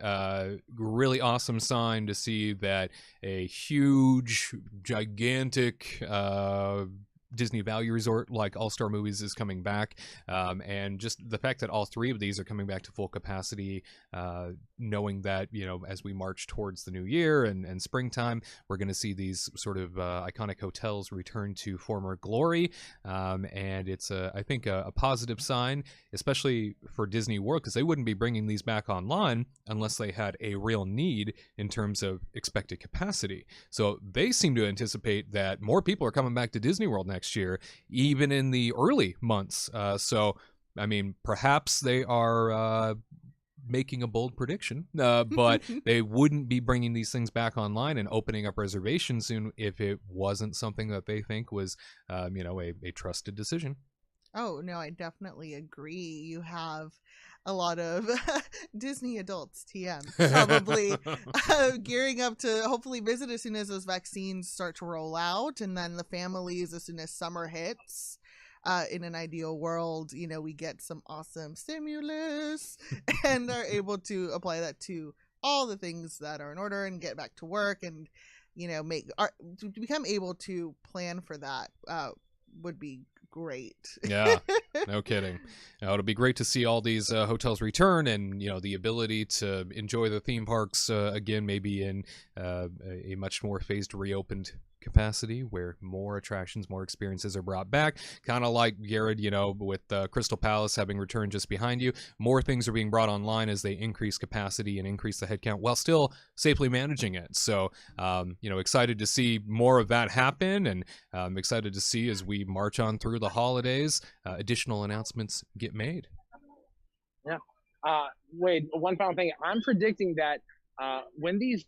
really awesome sign to see that a huge, gigantic Disney Value Resort like All-Star Movies is coming back. And just the fact that all three of these are coming back to full capacity, knowing that, you know, as we march towards the new year and springtime, we're going to see these sort of iconic hotels return to former glory. And it's, I think, a positive sign, especially for Disney World, because they wouldn't be bringing these back online unless they had a real need in terms of expected capacity. So they seem to anticipate that more people are coming back to Disney World next year, even in the early months. So, I mean, perhaps they are making a bold prediction, but they wouldn't be bringing these things back online and opening up reservations soon if it wasn't something that they think was, you know, a trusted decision. Oh, no, I definitely agree. You have a lot of Disney adults, TM, probably gearing up to hopefully visit as soon as those vaccines start to roll out, and then the families as soon as summer hits. In an ideal world, you know, we get some awesome stimulus and are able to apply that to all the things that are in order and get back to work and, you know, to become able to plan for that would be great. Yeah, no kidding. Now, it'll be great to see all these hotels return, and, you know, the ability to enjoy the theme parks again, maybe in a much more phased reopened capacity where more attractions, more experiences are brought back, kind of like Gared, you know, with Crystal Palace having returned just behind you. More things are being brought online as they increase capacity and increase the headcount while still safely managing it. So, you know, excited to see more of that happen, and excited to see as we march on through the holidays, additional announcements get made. Yeah. Wade, one final thing. I'm predicting that when these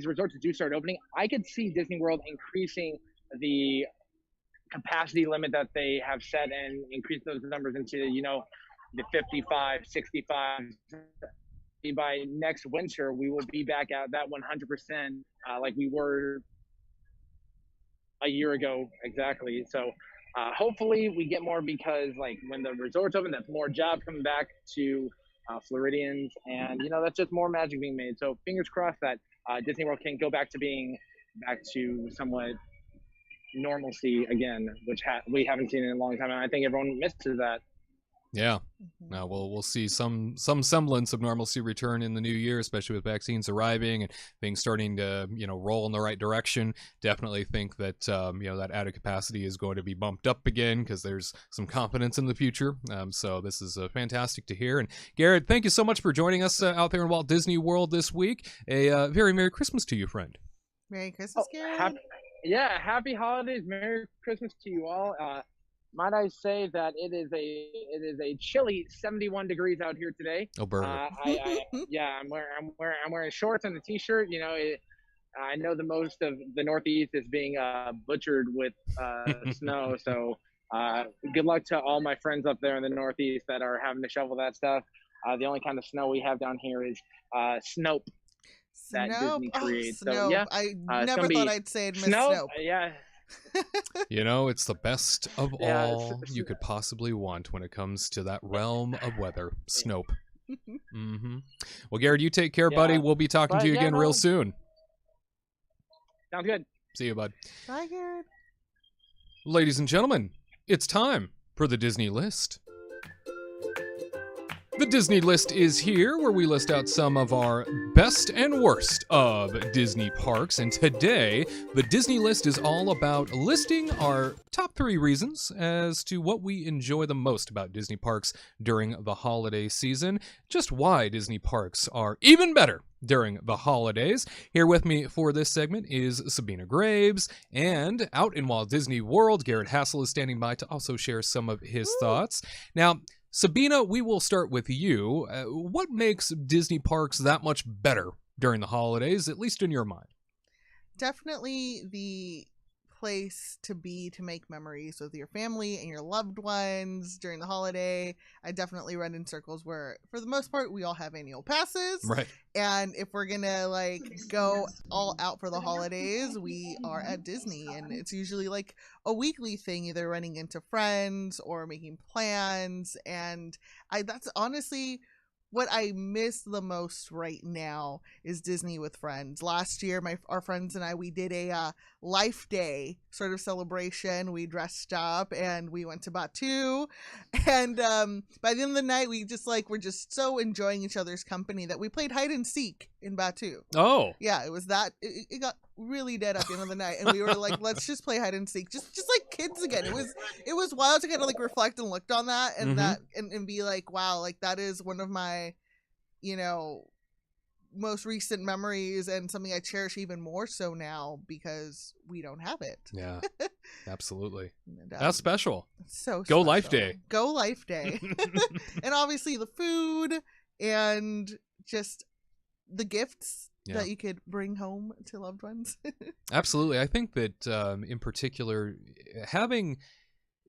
resorts do start opening, I could see Disney World increasing the capacity limit that they have set and increase those numbers into, you know, the 55, 65. By next winter, we will be back at that 100% like we were a year ago exactly. So hopefully we get more, because like when the resorts open, that's more jobs coming back to Floridians, and, you know, that's just more magic being made. So fingers crossed that Disney World can go back to somewhat normalcy again, which we haven't seen in a long time, and I think everyone misses that. Yeah. Now we'll see some semblance of normalcy return in the new year, especially with vaccines arriving and things starting to, you know, roll in the right direction. Definitely think that you know, that added capacity is going to be bumped up again, because there's some confidence in the future. So this is fantastic to hear. And Gared, thank you so much for joining us out there in Walt Disney World this week. A very Merry Christmas to you, friend. Merry Christmas, Gared. Happy holidays, Merry Christmas to you all. Might I say that it is a chilly 71 degrees out here today. Oh, burn. I'm wearing shorts and a t-shirt. You know, I know the most of the Northeast is being butchered with snow. So good luck to all my friends up there in the Northeast that are having to shovel that stuff. The only kind of snow we have down here is Snope that Disney creates. Snope. So yeah, I never thought I'd say I'd miss Snope. Yeah. You know, it's the best of all you could possibly want when it comes to that realm of weather. Snope. Mm-hmm. Well, Gared, you take care, buddy. We'll be talking to you again real soon. Sounds good. See you, bud. Bye, Gared. Ladies and gentlemen, it's time for the Disney List. The Disney List is here, where we list out some of our best and worst of Disney parks. And today, the Disney List is all about listing our top 3 reasons as to what we enjoy the most about Disney parks during the holiday season. Just why Disney parks are even better during the holidays. Here with me for this segment is Sabina Graves, and out in Walt Disney World, Gared Hassel is standing by to also share some of his thoughts. Now, Sabina, we will start with you. What makes Disney parks that much better during the holidays, at least in your mind? Definitely the place to be to make memories with your family and your loved ones during the holiday. I definitely run in circles where, for the most part, we all have annual passes. Right. And if we're gonna like go all out for the holidays, we are at Disney, and it's usually like a weekly thing, either running into friends or making plans. And that's honestly what I miss the most right now is Disney with friends. Last year, our friends and I, we did a Life Day sort of celebration. We dressed up and we went to Batu. And by the end of the night, we're just so enjoying each other's company that we played hide and seek in Batu. Oh. Yeah, it was that. It got really dead at the end of the night, and we were like, let's just play hide and seek, just like kids again. It was wild to kind of like reflect and look on that, and and be like, wow, like that is one of my, most recent memories, and something I cherish even more so now because we don't have it. Yeah, absolutely. And, that's special. So go special. Life Day. Go Life Day. And obviously the food and just the gifts that you could bring home to loved ones. Absolutely. I think that in particular, having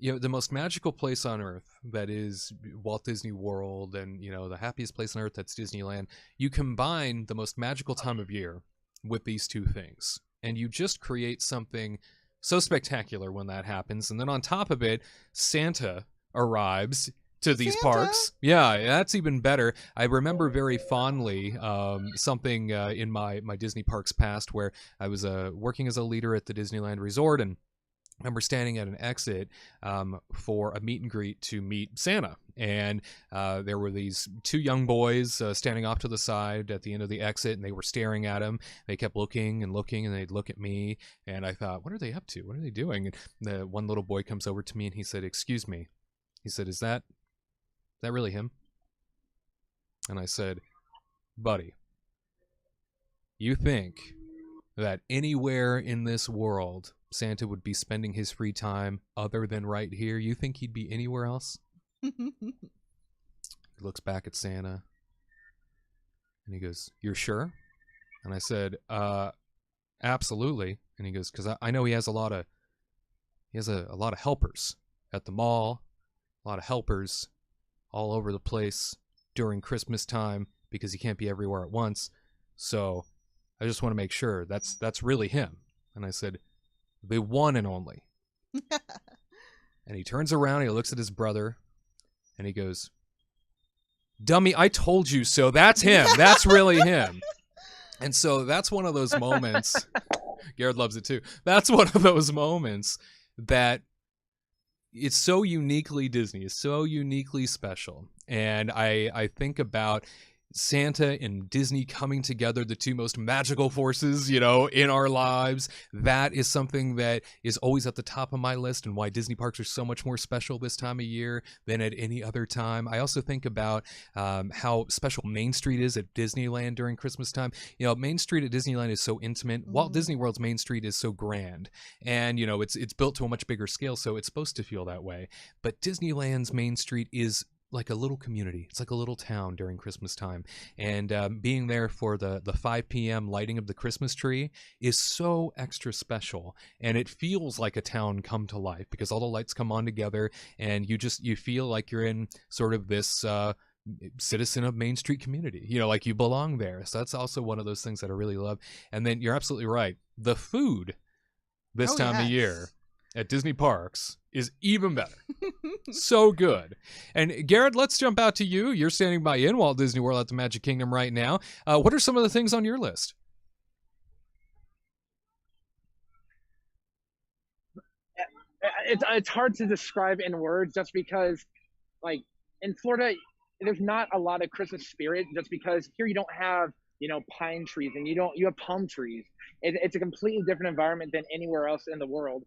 the most magical place on earth, that is Walt Disney World, and the happiest place on earth, that's Disneyland, you combine the most magical time of year with these two things, and you just create something so spectacular when that happens. And then on top of it, Santa arrives to these parks. Yeah, that's even better. I remember very fondly something in my Disney parks past, where I was working as a leader at the Disneyland Resort, and I remember standing at an exit for a meet and greet to meet Santa. And there were these two young boys standing off to the side at the end of the exit, and they were staring at him. They kept looking and looking, and they'd look at me. And I thought, what are they up to? What are they doing? And the one little boy comes over to me, and he said, "Excuse me." He said, Is that really him?" And I said, "Buddy, you think that anywhere in this world Santa would be spending his free time other than right here? You think he'd be anywhere else?" He looks back at Santa and he goes, "You're sure?" And I said, "Absolutely." And he goes, "Because I know he has a lot of helpers at the mall, a lot of helpers all over the place during Christmas time, because he can't be everywhere at once. So I just want to make sure that's really him." And I said, "The one and only." And he turns around, he looks at his brother, and he goes, "Dummy, I told you so. That's him. That's really him." And so that's one of those moments. Gared loves it too. That's one of those moments that it's so uniquely Disney, it's so uniquely special. And I think about Santa and Disney coming together, the two most magical forces, in our lives. That is something that is always at the top of my list, and why Disney parks are so much more special this time of year than at any other time. I also think about how special Main Street is at Disneyland during Christmas time. Main Street at Disneyland is so intimate. Walt Disney World's Main Street is so grand, and it's built to a much bigger scale, so it's supposed to feel that way. But Disneyland's Main Street is like a little community. It's like a little town during Christmas time. And being there for the 5 p.m. lighting of the Christmas tree is so extra special. And it feels like a town come to life, because all the lights come on together, and you feel like you're in sort of this citizen of Main Street community, like you belong there. So that's also one of those things that I really love. And then you're absolutely right. The food this time of year at Disney parks is even better. So good. And Gared, let's jump out to you. You're standing by in Walt Disney World at the Magic Kingdom right now. What are some of the things on your list? It's hard to describe in words, just because, like, in Florida, there's not a lot of Christmas spirit, just because here you don't have, pine trees, and you have palm trees. It's a completely different environment than anywhere else in the world.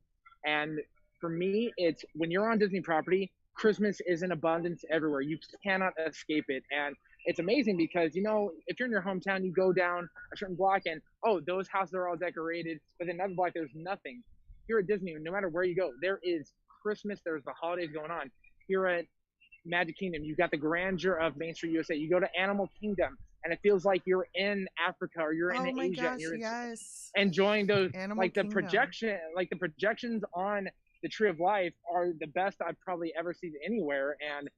And for me, it's when you're on Disney property, Christmas is in abundance everywhere. You cannot escape it. And it's amazing because, if you're in your hometown, you go down a certain block and, oh, those houses are all decorated. But then another block, there's nothing. Here at Disney, no matter where you go, there is Christmas. There's the holidays going on. Here at Magic Kingdom, you've got the grandeur of Main Street USA. You go to Animal Kingdom, and it feels like you're in Africa or you're Oh in my Asia, gosh, and you're yes. enjoying those Animal like the Kingdom. the projections on the Tree of Life are the best I've probably ever seen anywhere. And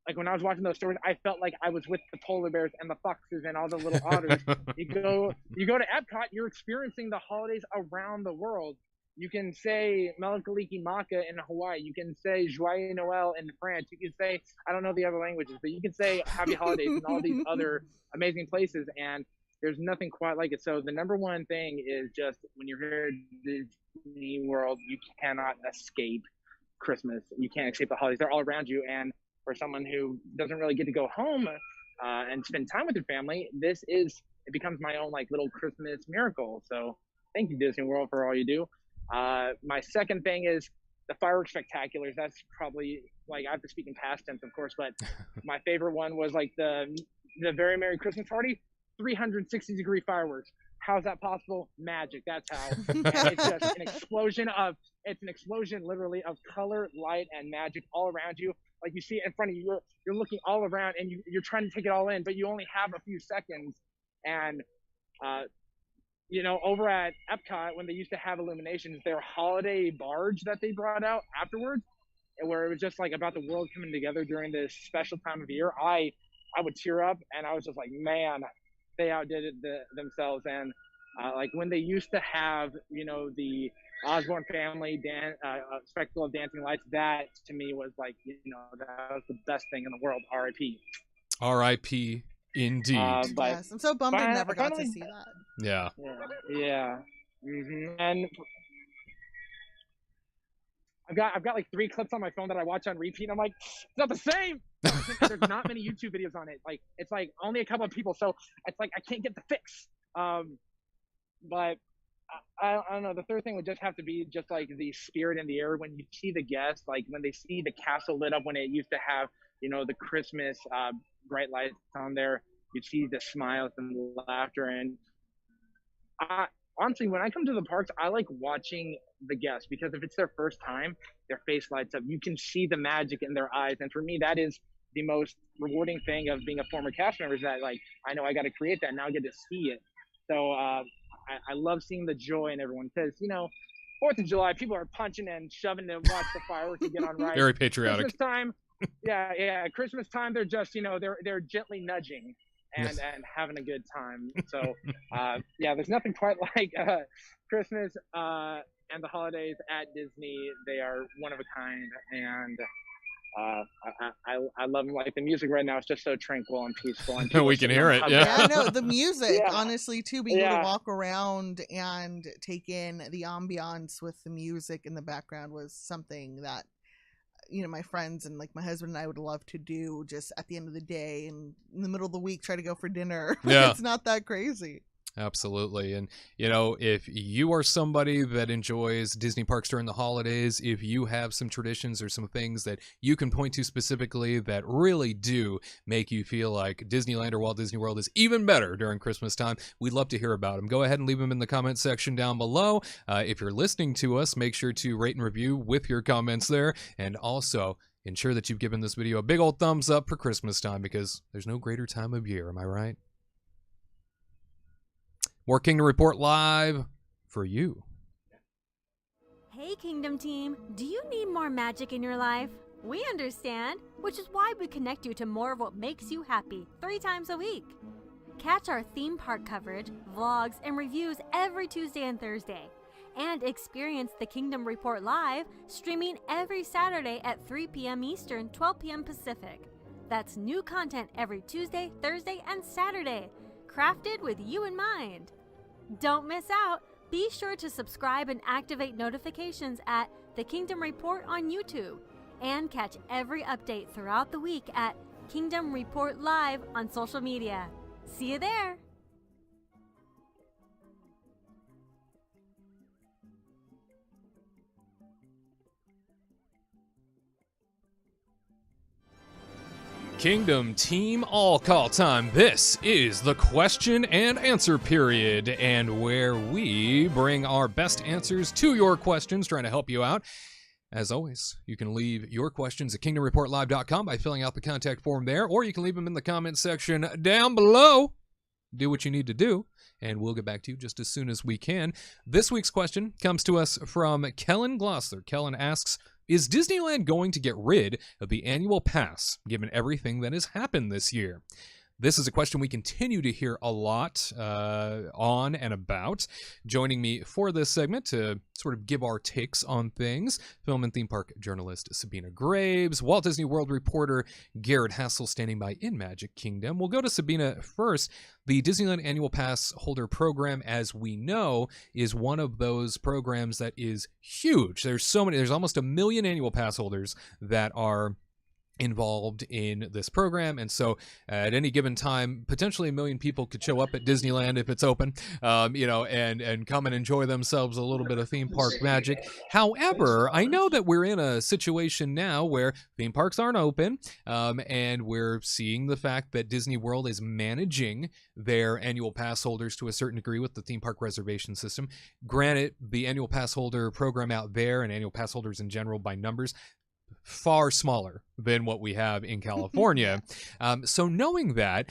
like when I was watching those stories, I felt like I was with the polar bears and the foxes and all the little otters. You go to Epcot, you're experiencing the holidays around the world. You can say Melakaliki Maka in Hawaii. You can say Joyeux Noel in France. You can say, I don't know the other languages, but you can say Happy Holidays in all these other amazing places. And there's nothing quite like it. So the number one thing is just when you're here at Disney World, you cannot escape Christmas. You can't escape the holidays. They're all around you. And for someone who doesn't really get to go home and spend time with your family, it becomes my own like little Christmas miracle. So thank you, Disney World, for all you do. My second thing is the fireworks spectaculars. That's probably like, I have to speak in past tense, of course, but my favorite one was like the Very Merry Christmas Party, 360-degree fireworks. How's that possible? Magic. That's how. And it's just an explosion literally of color, light, and magic all around you. Like you see it in front of you, you're looking all around and you're trying to take it all in, but you only have a few seconds. And, over at Epcot, when they used to have illuminations, their holiday barge that they brought out afterwards, where it was just like about the world coming together during this special time of year, I would tear up, and I was just like, man, they outdid it themselves. And like when they used to have, the Osborne family spectacle of dancing lights, that to me was like, that was the best thing in the world. R.I.P. R.I.P. Indeed. But Yes, I'm so bummed I never got to finally- see that. Yeah. Yeah. And I've got like 3 clips on my phone that I watch on repeat. I'm like, it's not the same. There's not many YouTube videos on it. Like, it's like only a couple of people, so it's like I can't get the fix. But I don't know. The third thing would just have to be just like the spirit in the air when you see the guests, like when they see the castle lit up when it used to have, the Christmas bright lights on there. You see the smiles and the laughter. And honestly, when I come to the parks, I like watching the guests, because if it's their first time, their face lights up. You can see the magic in their eyes. And for me, that is the most rewarding thing of being a former cast member, is that like, I know I got to create that, now I get to see it. So I love seeing the joy in everyone, because 4th of July, people are punching and shoving to watch the fireworks to get on right. Very patriotic. Christmas time, Christmas time, they're just they're gently nudging and having a good time. So there's nothing quite like Christmas and the holidays at Disney. They are one of a kind, and I love them. Like the music right now is just so tranquil and peaceful. And We can hear it. Yeah, Yeah. no, the music, Yeah. honestly, too, being able Yeah. to walk around and take in the ambiance with the music in the background was something that, my friends and like my husband and I would love to do just at the end of the day and in the middle of the week, try to go for dinner. Yeah. It's not that crazy. Absolutely. And, if you are somebody that enjoys Disney parks during the holidays, if you have some traditions or some things that you can point to specifically that really do make you feel like Disneyland or Walt Disney World is even better during Christmas time, we'd love to hear about them. Go ahead and leave them in the comment section down below. If you're listening to us, make sure to rate and review with your comments there. And also, ensure that you've given this video a big old thumbs up for Christmas time, because there's no greater time of year. Am I right? More Kingdom Report live for you. Hey Kingdom team, do you need more magic in your life? We understand, which is why we connect you to more of what makes you happy 3 times a week. Catch our theme park coverage, vlogs, and reviews every Tuesday and Thursday. And experience the Kingdom Report live, streaming every Saturday at 3 p.m. Eastern, 12 p.m. Pacific. That's new content every Tuesday, Thursday, and Saturday, crafted with you in mind. Don't miss out. Be sure to subscribe and activate notifications at The Kingdom Report on YouTube, and catch every update throughout the week at Kingdom Report Live on social media. See you there. Kingdom team, all call time. This is the question and answer period, and where we bring our best answers to your questions, trying to help you out. As always, you can leave your questions at kingdomreportlive.com by filling out the contact form there, or you can leave them in the comment section down below. do what you need to do, and we'll get back to you just as soon as we can. This week's question comes to us from Kellen Glossler. Kellen asks, is Disneyland going to get rid of the annual pass, given everything that has happened this year? This is a question we continue to hear a lot on and about. Joining me for this segment to sort of give our takes on things, film and theme park journalist Sabina Graves, Walt Disney World reporter Gared Hassel standing by in Magic Kingdom. We'll go to Sabina first. The Disneyland Annual Pass Holder program, as we know, is one of those programs that is huge. There's almost 1 million annual pass holders that are involved in this program, and so at any given time potentially 1 million people could show up at Disneyland if it's open, and come and enjoy themselves a little bit of theme park magic. However, I know that we're in a situation now where theme parks aren't open, and we're seeing the fact that Disney World is managing their annual pass holders to a certain degree with the theme park reservation system. Granted, the annual pass holder program out there and annual pass holders in general by numbers far smaller than what we have in California. So knowing that,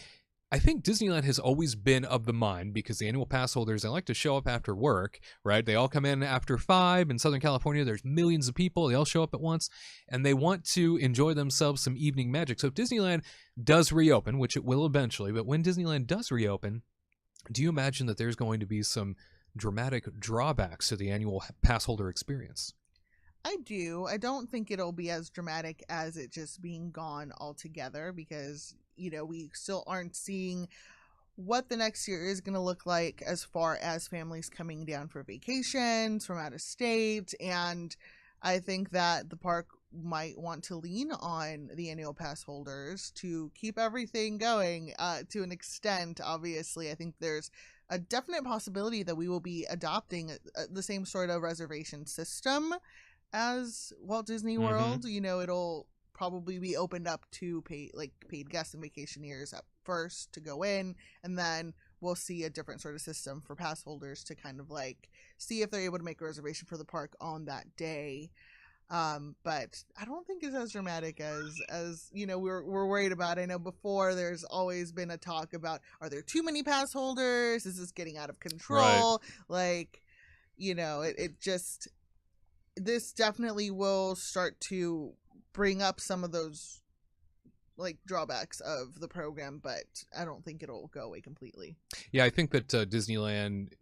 I think Disneyland has always been of the mind, because the annual pass holders, they like to show up after work, right? They all come in after 5. In Southern California, there's millions of people. They all show up at once, and they want to enjoy themselves some evening magic. So if Disneyland does reopen, which it will eventually, but when Disneyland does reopen, do you imagine that there's going to be some dramatic drawbacks to the annual pass holder experience? I do. I don't think it'll be as dramatic as it just being gone altogether, because, we still aren't seeing what the next year is going to look like as far as families coming down for vacations from out of state. And I think that the park might want to lean on the annual pass holders to keep everything going to an extent. Obviously, I think there's a definite possibility that we will be adopting the same sort of reservation system as Walt Disney World. It'll probably be opened up to paid guests and vacationers at first to go in, and then we'll see a different sort of system for pass holders to kind of see if they're able to make a reservation for the park on that day. But I don't think it's as dramatic as we're worried about. I know before there's always been a talk about, are there too many pass holders? Is this getting out of control? Right. This definitely will start to bring up some of those drawbacks of the program, but I don't think it'll go away completely. Yeah, I think that Disneyland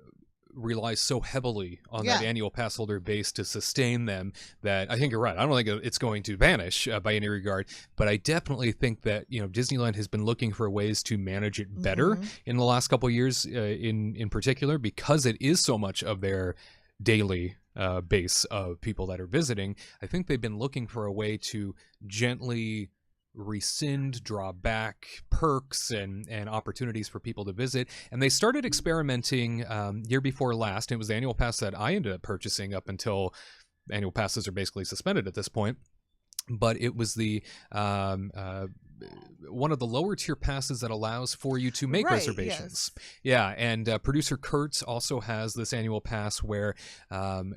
relies so heavily on that annual pass holder base to sustain them that I think you're right. I don't think it's going to vanish by any regard, but I definitely think that Disneyland has been looking for ways to manage it better in the last couple of years, in particular, because it is so much of their daily base of people that are visiting. I think they've been looking for a way to gently rescind, draw back perks and opportunities for people to visit. And they started experimenting year before last. It was the annual pass that I ended up purchasing up until annual passes are basically suspended at this point. But it was the one of the lower tier passes that allows for you to make reservations. Yes. Yeah, and Producer Curt also has this annual pass where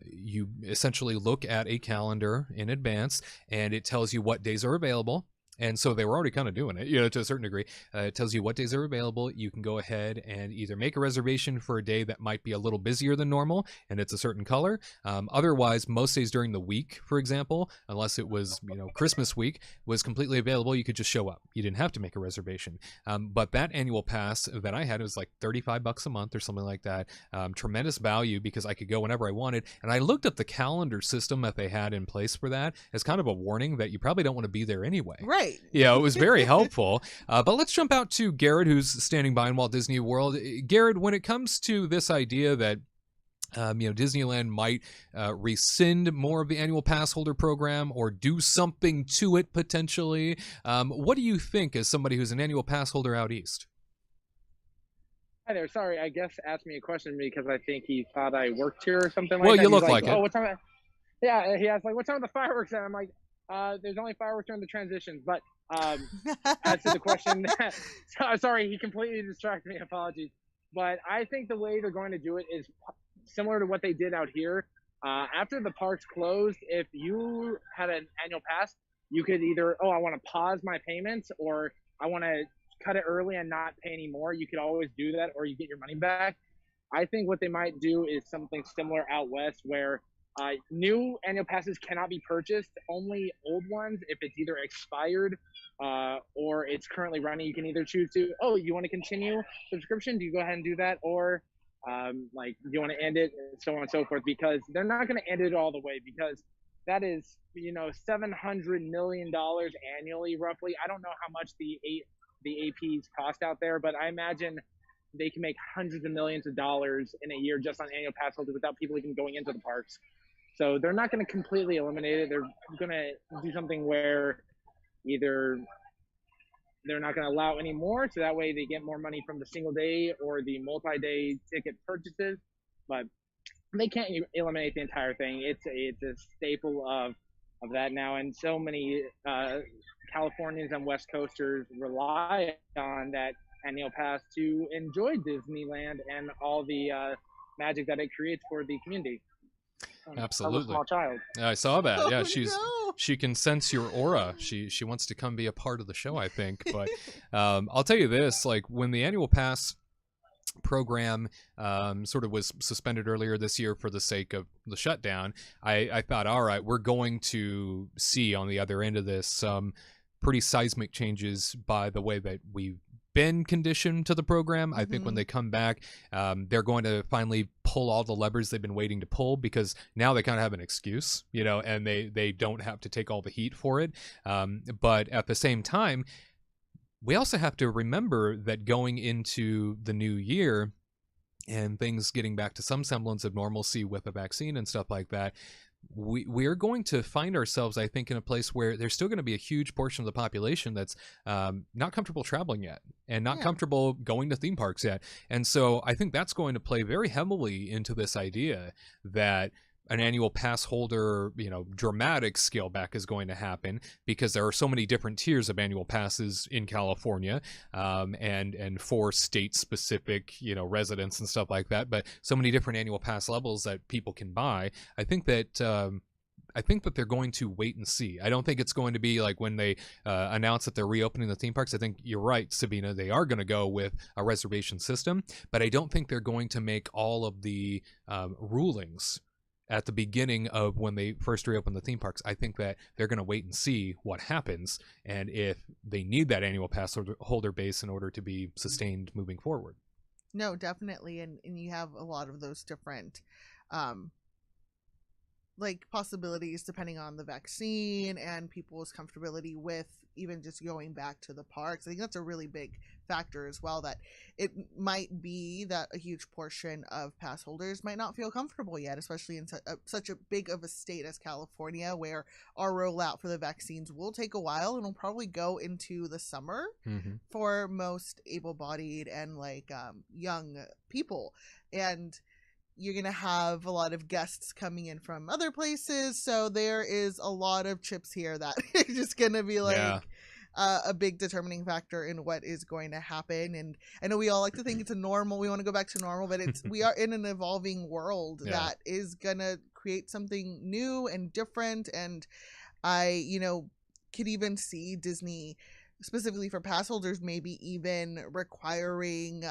you essentially look at a calendar in advance, and it tells you what days are available. And so they were already kind of doing it, to a certain degree. It tells you what days are available. You can go ahead and either make a reservation for a day that might be a little busier than normal, and it's a certain color. Otherwise, most days during the week, for example, unless it was, Christmas week, was completely available. You could just show up. You didn't have to make a reservation. But that annual pass that I had, it was like $35 a month or something like that. Tremendous value because I could go whenever I wanted. And I looked up the calendar system that they had in place for that as kind of a warning that you probably don't want to be there anyway. Right. Yeah, it was very helpful. But let's jump out to Gared, who's standing by in Walt Disney World. Gared, when it comes to this idea that Disneyland might rescind more of the annual pass holder program or do something to it potentially, what do you think as somebody who's an annual pass holder out east? Hi there. Sorry, I guess asked me a question because I think he thought I worked here or something like that. Well, you look like it. Oh, what time? Yeah, he asked what time are the fireworks at? I'm like, there's only fireworks during the transitions. But as to the question, sorry, he completely distracted me. Apologies. But I think the way they're going to do it is similar to what they did out here. After the parks closed, if you had an annual pass, you could either, I want to pause my payments, or I want to cut it early and not pay any more, you could always do that, or you get your money back. I think what they might do is something similar out west, where new annual passes cannot be purchased. Only old ones, if it's either expired or it's currently running, you can either choose to, oh, you want to continue subscription? Do you go ahead and do that? Or like, do you want to end it? And so on and so forth, because they're not going to end it all the way, because that is, you know, $700 million annually, roughly. I don't know how much the APs cost out there, but I imagine they can make hundreds of millions of dollars in a year just on annual pass holders without people even going into the parks. So they're not going to completely eliminate it. They're going to do something where either they're not going to allow any more, so that way they get more money from the single day or the multi-day ticket purchases. But they can't eliminate the entire thing. It's a staple of that now, and so many Californians and West Coasters rely on that annual pass to enjoy Disneyland and all the magic that it creates for the community. Absolutely. A small child. I saw that. Yeah, No. she can sense your aura. She wants to come be a part of the show, I think. But I'll tell you this: like, when the annual pass program sort of was suspended earlier this year for the sake of the shutdown, I thought, all right, we're going to see on the other end of this some pretty seismic changes by the way that we've been conditioned to the program. I think when they come back, they're going to finally pull all the levers they've been waiting to pull, because now they kind of have an excuse, you know, and they don't have to take all the heat for it. But at the same time, we also have to remember that going into the new year and things getting back to some semblance of normalcy with a vaccine and stuff like that, we're going to find ourselves, I think, in a place where there's still going to be a huge portion of the population that's not comfortable traveling yet and not comfortable going to theme parks yet. And so I think that's going to play very heavily into this idea that an annual pass holder, you know, dramatic scale back is going to happen, because there are so many different tiers of annual passes in California, and for state specific, you know, residents and stuff like that, but so many different annual pass levels that people can buy. I think that they're going to wait and see. I don't think it's going to be like when they announce that they're reopening the theme parks. I think you're right, Sabina. They are going to go with a reservation system, but I don't think they're going to make all of the rulings at the beginning of when they first reopen the theme parks. I think that they're going to wait and see what happens, and if they need that annual pass holder base in order to be sustained moving forward. No, definitely. And you have a lot of those different like possibilities depending on the vaccine and people's comfortability with even just going back to the parks. I think that's a really big factor as well, that it might be that a huge portion of pass holders might not feel comfortable yet, especially in such a big of a state as California, where our rollout for the vaccines will take a while and will probably go into the summer for most able-bodied and like young people. And you're going to have a lot of guests coming in from other places. So there is a lot of chips here that are just going to be like a big determining factor in what is going to happen. And I know we all like to think it's a normal, we want to go back to normal, but we are in an evolving world that is going to create something new and different. And I, you know, could even see Disney specifically for pass holders, maybe even requiring,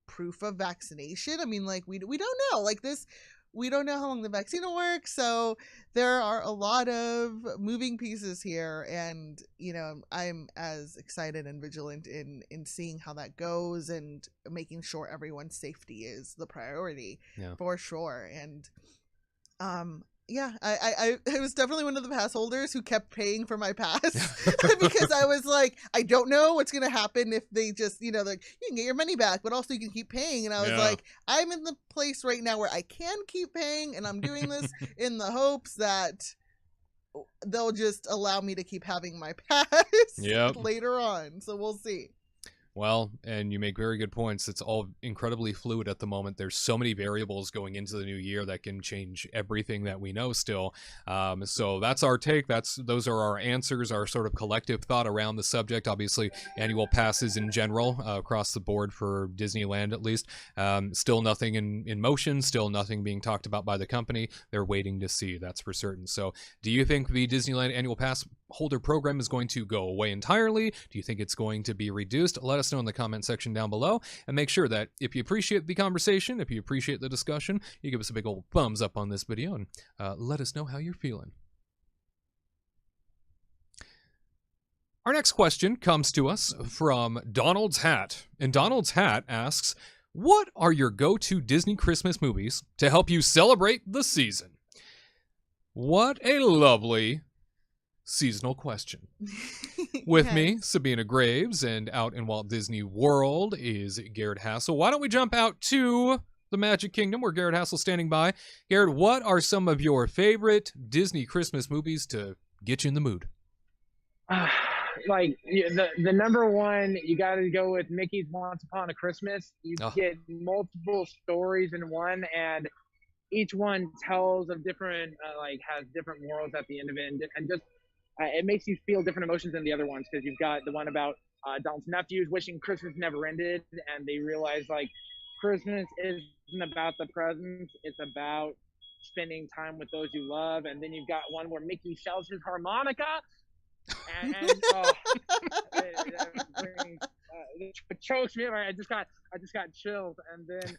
proof of vaccination. I mean, like we don't know, like this, we don't know how long the vaccine will work, so there are a lot of moving pieces here. And you know, I'm as excited and vigilant in seeing how that goes and making sure everyone's safety is the priority for sure. And I was definitely one of the pass holders who kept paying for my pass because I was like, I don't know what's going to happen if they just, you know, like, you can get your money back, but also you can keep paying. And I was like, I'm in the place right now where I can keep paying, and I'm doing this in the hopes that they'll just allow me to keep having my pass later on. So we'll see. Well, and you make very good points. It's all incredibly fluid at the moment. There's so many variables going into the new year that can change everything that we know still. So that's our take. Those are our answers, our sort of collective thought around the subject. Obviously, annual passes in general across the board for Disneyland, at least. Still nothing in motion, still nothing being talked about by the company. They're waiting to see, that's for certain. So do you think the Disneyland annual pass holder program is going to go away entirely? Do you think it's going to be reduced? Let us know in the comment section down below, and make sure that if you appreciate the conversation, if you appreciate the discussion, you give us a big old thumbs up on this video, and let us know how you're feeling. Our next question comes to us from Donald's Hat. And Donald's Hat asks, what are your go-to Disney Christmas movies to help you celebrate the season? What a lovely seasonal question. With me, Sabina Graves, and out in Walt Disney World is Gared Hassel. Why don't we jump out to the Magic Kingdom where Gared Hassel's standing by. Gared, what are some of your favorite Disney Christmas movies to get you in the mood? Like the number one, you got to go with Mickey's Once Upon a Christmas. You get multiple stories in one, and each one tells of different, has different morals at the end of it, and just it makes you feel different emotions than the other ones, because you've got the one about Donald's nephews wishing Christmas never ended, and they realize like Christmas isn't about the presents, it's about spending time with those you love. And then you've got one where Mickey sells his harmonica. And it chokes me. I just got chills. And then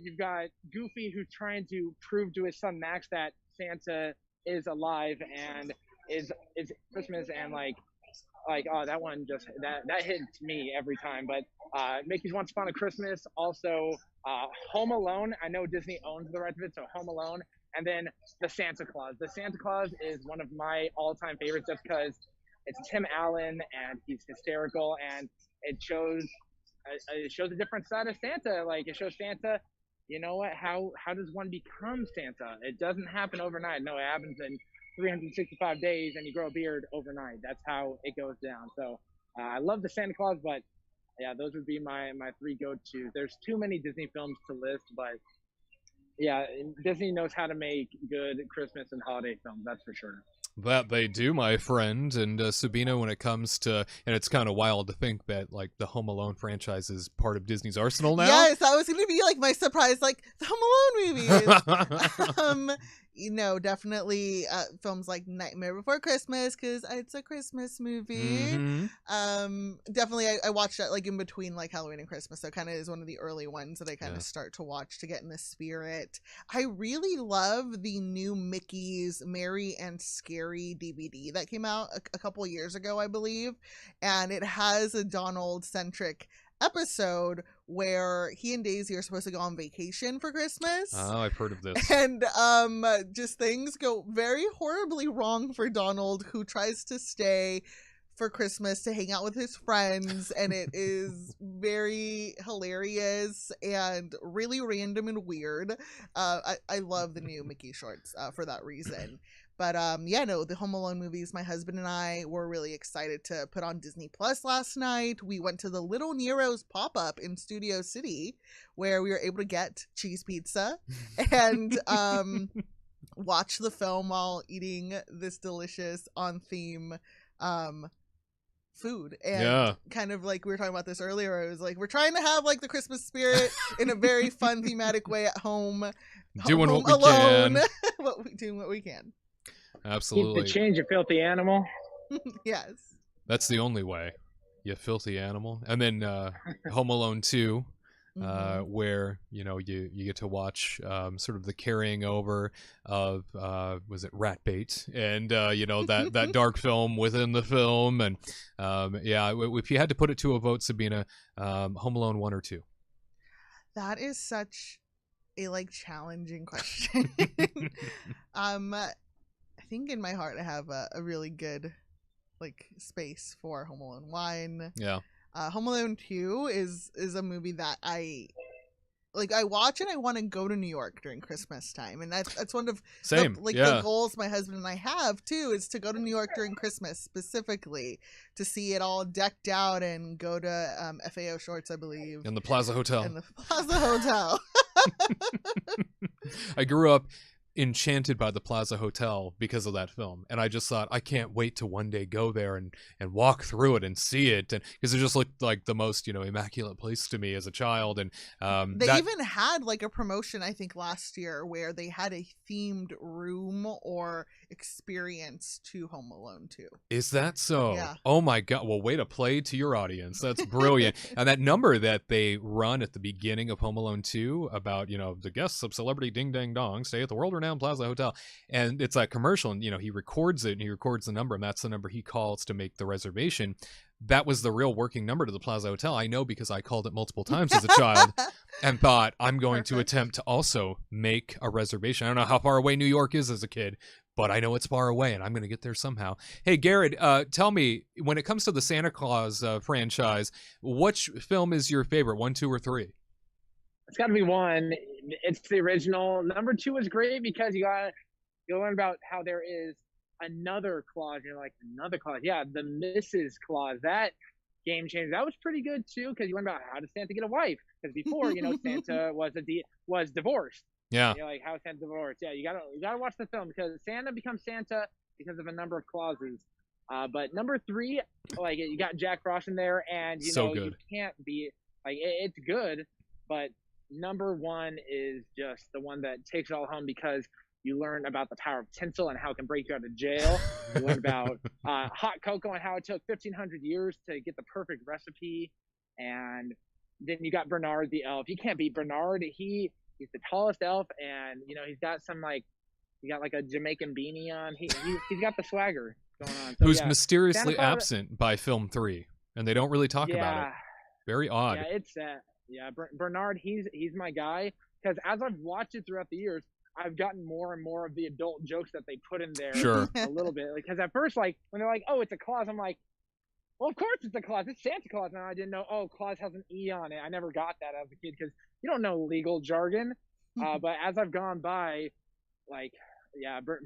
you've got Goofy, who's trying to prove to his son Max that Santa is alive and is Christmas. And that one just that hits me every time. But Mickey's Once Upon a Christmas, also Home Alone. I know Disney owns the rights of it, so Home Alone. And then the Santa Claus. The Santa Claus is one of my all-time favorites, just because it's Tim Allen and he's hysterical, and it shows a different side of Santa. Like, it shows Santa, you know what? How does one become Santa? It doesn't happen overnight. No, it happens in 365 days, and you grow a beard overnight. That's how it goes down. So I love the Santa Claus, but yeah, those would be my three go-tos. There's too many Disney films to list, but yeah, Disney knows how to make good Christmas and holiday films, that's for sure. That they do, my friend. And Sabina, when it comes to, and it's kind of wild to think that like the Home Alone franchise is part of Disney's arsenal now. Yes, that was going to be like my surprise, like the Home Alone movies. Definitely films like Nightmare Before Christmas, because it's a Christmas movie. Mm-hmm. Definitely, I watched that like in between like Halloween and Christmas, so kind of is one of the early ones that I kind of start to watch to get in the spirit. I really love the new Mickey's Merry and Scary DVD that came out a couple years ago, I believe, and it has a Donald-centric episode where he and Daisy are supposed to go on vacation for Christmas. Oh, I've heard of this. And just things go very horribly wrong for Donald, who tries to stay for Christmas to hang out with his friends, and it is very hilarious and really random and weird. I love the new Mickey shorts for that reason. But the Home Alone movies, my husband and I were really excited to put on Disney Plus last night. We went to the Little Nero's pop-up in Studio City, where we were able to get cheese pizza and watch the film while eating this delicious on-theme food. And kind of like we were talking about this earlier, it was like we're trying to have like the Christmas spirit in a very fun thematic way at home. Doing home what we alone. can. Doing what we can. Absolutely. Keep the change, you filthy animal. Yes. That's the only way, you filthy animal. And then Home Alone 2, where you get to watch sort of the carrying over of was it Rat Bait, and that dark film within the film. And if you had to put it to a vote, Sabina, Home Alone 1 or 2? That is such a challenging question. I think in my heart I have a really good space for Home Alone 1. Yeah. Home Alone 2 is a movie that I watch, and I want to go to New York during Christmas time, and that's one of the goals my husband and I have too, is to go to New York during Christmas specifically to see it all decked out and go to FAO Shorts, I believe, in the Plaza Hotel. In the Plaza Hotel. I grew up enchanted by the Plaza Hotel because of that film, and I just thought I can't wait to one day go there and walk through it and see it, and because it just looked like the most immaculate place to me as a child. And they even had like a promotion, I think, last year where they had a themed room or experience to Home Alone 2. Is that so? Yeah. Oh my God. Well, way to play to your audience. That's brilliant. And that number that they run at the beginning of Home Alone 2 about, the guests of Celebrity Ding Dang Dong stay at the world-renowned Plaza Hotel. And it's that commercial, and, he records it, and he records the number, and that's the number he calls to make the reservation. That was the real working number to the Plaza Hotel. I know because I called it multiple times as a child and thought, I'm going to attempt to also make a reservation. I don't know how far away New York is as a kid, but I know it's far away, and I'm going to get there somehow. Hey, Gared, tell me, when it comes to the Santa Claus franchise, which film is your favorite, 1, 2, or 3? It's got to be 1. It's the original. Number 2 is great because you'll learn about how there is another Claus. You're like, another Claus? Yeah, the Mrs. Claus. That game changer. That was pretty good too, because you learn about how does Santa get a wife. Because before, Santa was divorced. Yeah. And you're like, how's Santa divorced? Yeah, you gotta watch the film because Santa becomes Santa because of a number of clauses. But number 3, like, you got Jack Frost in there, and you can't be like, it's good, but number 1 is just the one that takes it all home because you learn about the power of tinsel and how it can break you out of jail. You learn about hot cocoa and how it took 1,500 years to get the perfect recipe. And then you got Bernard the elf. You can't beat Bernard. He's the tallest elf, and he's got he got like a Jamaican beanie on. He's got the swagger going on. So, who's mysteriously absent by film 3, and they don't really talk about it. Very odd. Yeah, it's Bernard. He's my guy because as I've watched it throughout the years, I've gotten more and more of the adult jokes that they put in there. Sure. A little bit. Because at first, like, when they're like, oh, it's a Claus, I'm like, well, of course it's a Claus. It's Santa Claus. And I didn't know, oh, Claus has an E on it. I never got that as a kid because you don't know legal jargon. But as I've gone by, like,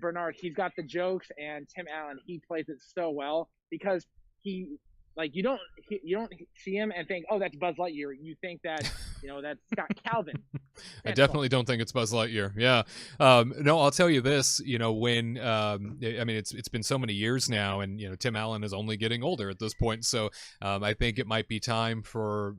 Bernard, he's got the jokes, and Tim Allen, he plays it so well because you don't see him and think, oh, that's Buzz Lightyear. You think that, that's Scott Calvin. I definitely don't think it's Buzz Lightyear. Yeah. No, I'll tell you this, when, it's been so many years now, and, Tim Allen is only getting older at this point. So I think it might be time for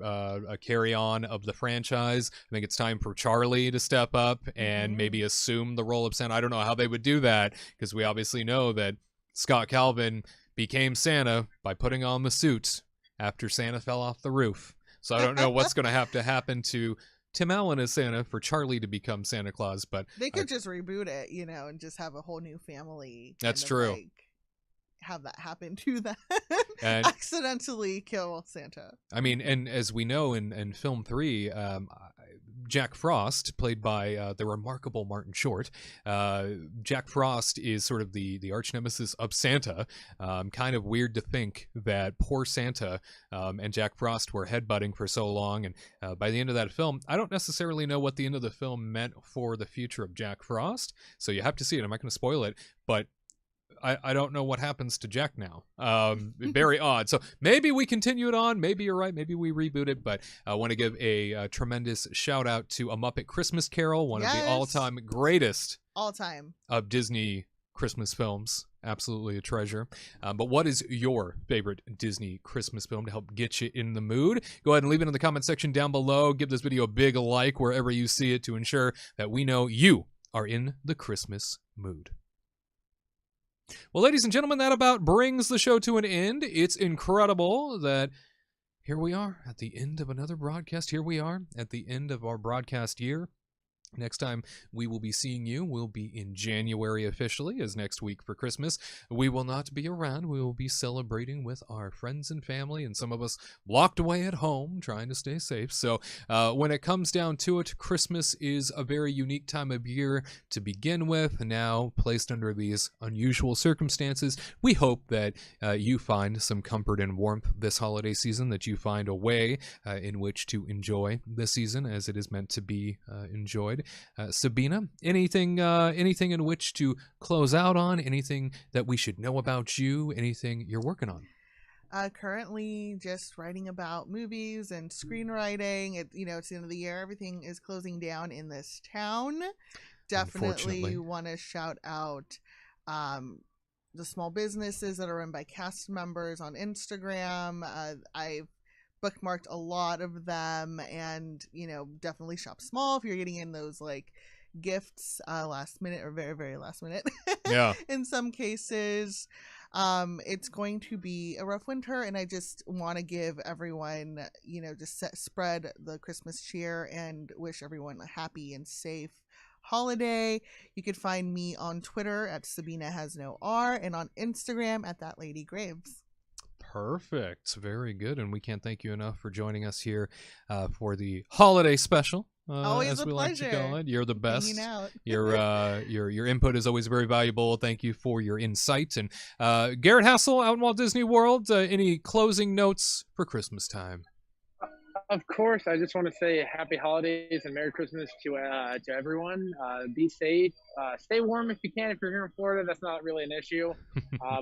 a carry on of the franchise. I think it's time for Charlie to step up and maybe assume the role of Santa. I don't know how they would do that because we obviously know that Scott Calvin became Santa by putting on the suit after Santa fell off the roof. So I don't know what's going to happen to Tim Allen as Santa for Charlie to become Santa Claus, but they could just reboot it, and just have a whole new family. That's true. Have that happen to them and accidentally kill Santa. I mean, and as we know in film 3, Jack Frost, played by the remarkable Martin Short. Jack Frost is sort of the arch nemesis of Santa. Kind of weird to think that poor Santa and Jack Frost were headbutting for so long. And by the end of that film, I don't necessarily know what the end of the film meant for the future of Jack Frost. So you have to see it. I'm not going to spoil it, but I don't know what happens to Jack now. Very odd. So maybe we continue it on. Maybe you're right. Maybe we reboot it. But I want to give a tremendous shout out to A Muppet Christmas Carol, one of the all-time greatest of Disney Christmas films. Absolutely a treasure. But what is your favorite Disney Christmas film to help get you in the mood? Go ahead and leave it in the comment section down below. Give this video a big like wherever you see it to ensure that we know you are in the Christmas mood. Well, ladies and gentlemen, that about brings the show to an end. It's incredible that here we are at the end of another broadcast. Here we are at the end of our broadcast year. Next time we will be seeing you will be in January officially, as next week for Christmas. We will not be around. We will be celebrating with our friends and family, and some of us locked away at home trying to stay safe. So when it comes down to it, Christmas is a very unique time of year to begin with. Now placed under these unusual circumstances, we hope that you find some comfort and warmth this holiday season, that you find a way in which to enjoy the season as it is meant to be enjoyed. Sabina, anything in which to close out on? Anything that we should know about you? Anything you're working on? Currently just writing about movies and screenwriting. It's the end of the year. Everything is closing down in this town. definitely unfortunately. want to shout out the small businesses that are run by cast members on Instagram. I've bookmarked a lot of them, and definitely shop small if you're getting in those like gifts last minute or very, very last minute. Yeah. In some cases. It's going to be a rough winter, and I just want to give everyone, just spread the Christmas cheer and wish everyone a happy and safe holiday. You could find me on Twitter at Sabina Has No R and on Instagram at That Lady Graves. Perfect. Very good. And we can't thank you enough for joining us here for the holiday special. Always as a we like to pleasure. call it. You're the best. Hanging out. Your input is always very valuable. Thank you for your insight. And Gared Hassel out in Walt Disney World. Any closing notes for Christmas time? Of course, I just want to say happy holidays and Merry Christmas to everyone. Be safe. Stay warm if you can. If you're here in Florida, that's not really an issue.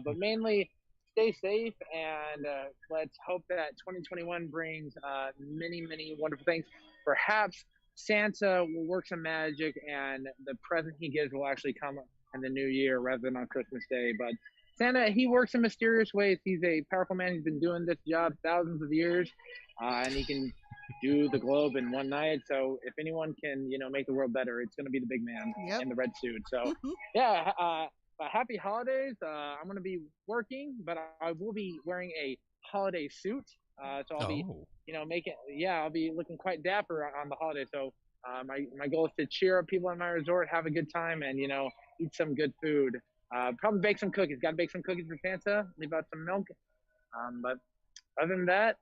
But mainly, stay safe, and let's hope that 2021 brings many, many wonderful things. Perhaps Santa will work some magic, and the present he gives will actually come in the new year rather than on Christmas Day. But Santa, he works in mysterious ways. He's a powerful man. He's been doing this job thousands of years, and he can do the globe in one night. So if anyone can, make the world better, it's going to be the big man in the red suit. So, yeah, happy holidays. I'm going to be working, but I will be wearing a holiday suit. So I'll be, I'll be looking quite dapper on the holiday. So my goal is to cheer up people at my resort, have a good time, and, eat some good food. Probably bake some cookies. Got to bake some cookies for Santa, leave out some milk. But other than that,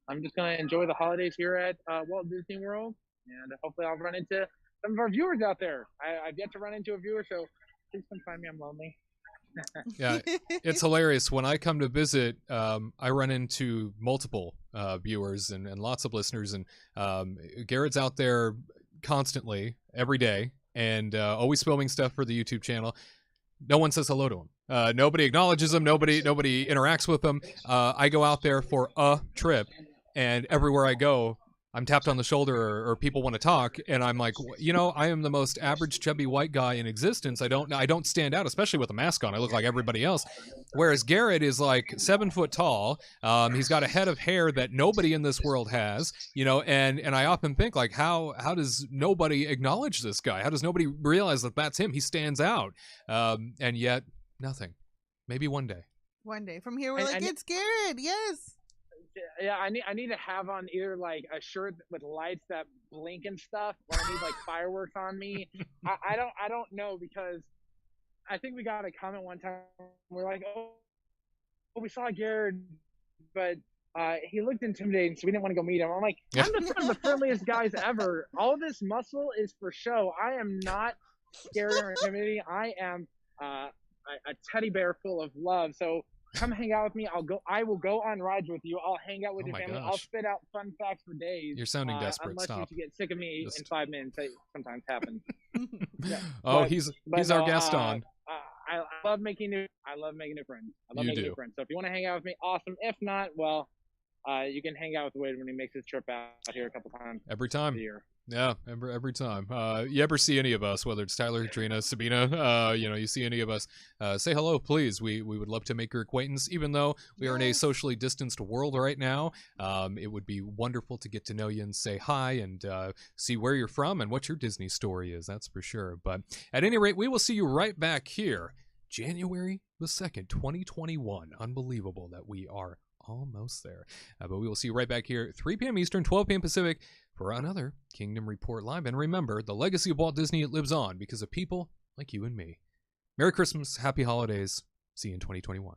I'm just going to enjoy the holidays here at Walt Disney World, and hopefully I'll run into some of our viewers out there. I've yet to run into a viewer, so please come find me. I'm lonely. Yeah, it's hilarious. When I come to visit, I run into multiple viewers and lots of listeners, and Gared's out there constantly, every day, and always filming stuff for the YouTube channel. No one says hello to him. Nobody acknowledges him. Nobody interacts with him. I go out there for a trip, and everywhere I go, I'm tapped on the shoulder or people want to talk, and I'm like, I am the most average chubby white guy in existence. I don't stand out, especially with a mask on. I look like everybody else. Whereas Gared is like 7 foot tall. He's got a head of hair that nobody in this world has, and I often think, like, how does nobody acknowledge this guy? How does nobody realize that that's him? He stands out. And yet nothing. Maybe one day. One day. From here, we're it's Gared. Yes. Yeah, I need to have on either like a shirt with lights that blink and stuff, or I need like fireworks on me. I don't know, because I think we got a comment one time. We're like, oh, we saw Gared, but he looked intimidating, so we didn't want to go meet him. I'm like, I'm one of the friendliest guys ever. All this muscle is for show. I am not scared or intimidating. I am a teddy bear full of love. So come hang out with me. I will go on rides with you. I'll hang out with your family. Gosh. I'll spit out fun facts for days. You're sounding desperate. Unless Stop. you get sick of me in 5 minutes. That sometimes happens. Yeah. Oh, he's our guest on. I love making new friends. I love making new friends. So if you want to hang out with me, awesome. If not, well, you can hang out with Wade when he makes his trip out here a couple times Every time. a year. Yeah, every time. You ever see any of us, whether it's Tyler, Katrina, Sabina, you see any of us, say hello, please. We would love to make your acquaintance, even though we are in a socially distanced world right now. It would be wonderful to get to know you and say hi and see where you're from and what your Disney story is, that's for sure. But at any rate, we will see you right back here, January the 2nd, 2021. Unbelievable that we are almost there. But we will see you right back here, 3 p.m. Eastern, 12 p.m. Pacific, for another Kingdom Report Live. And remember, the legacy of Walt Disney lives on because of people like you and me. Merry Christmas, happy holidays. See you in 2021.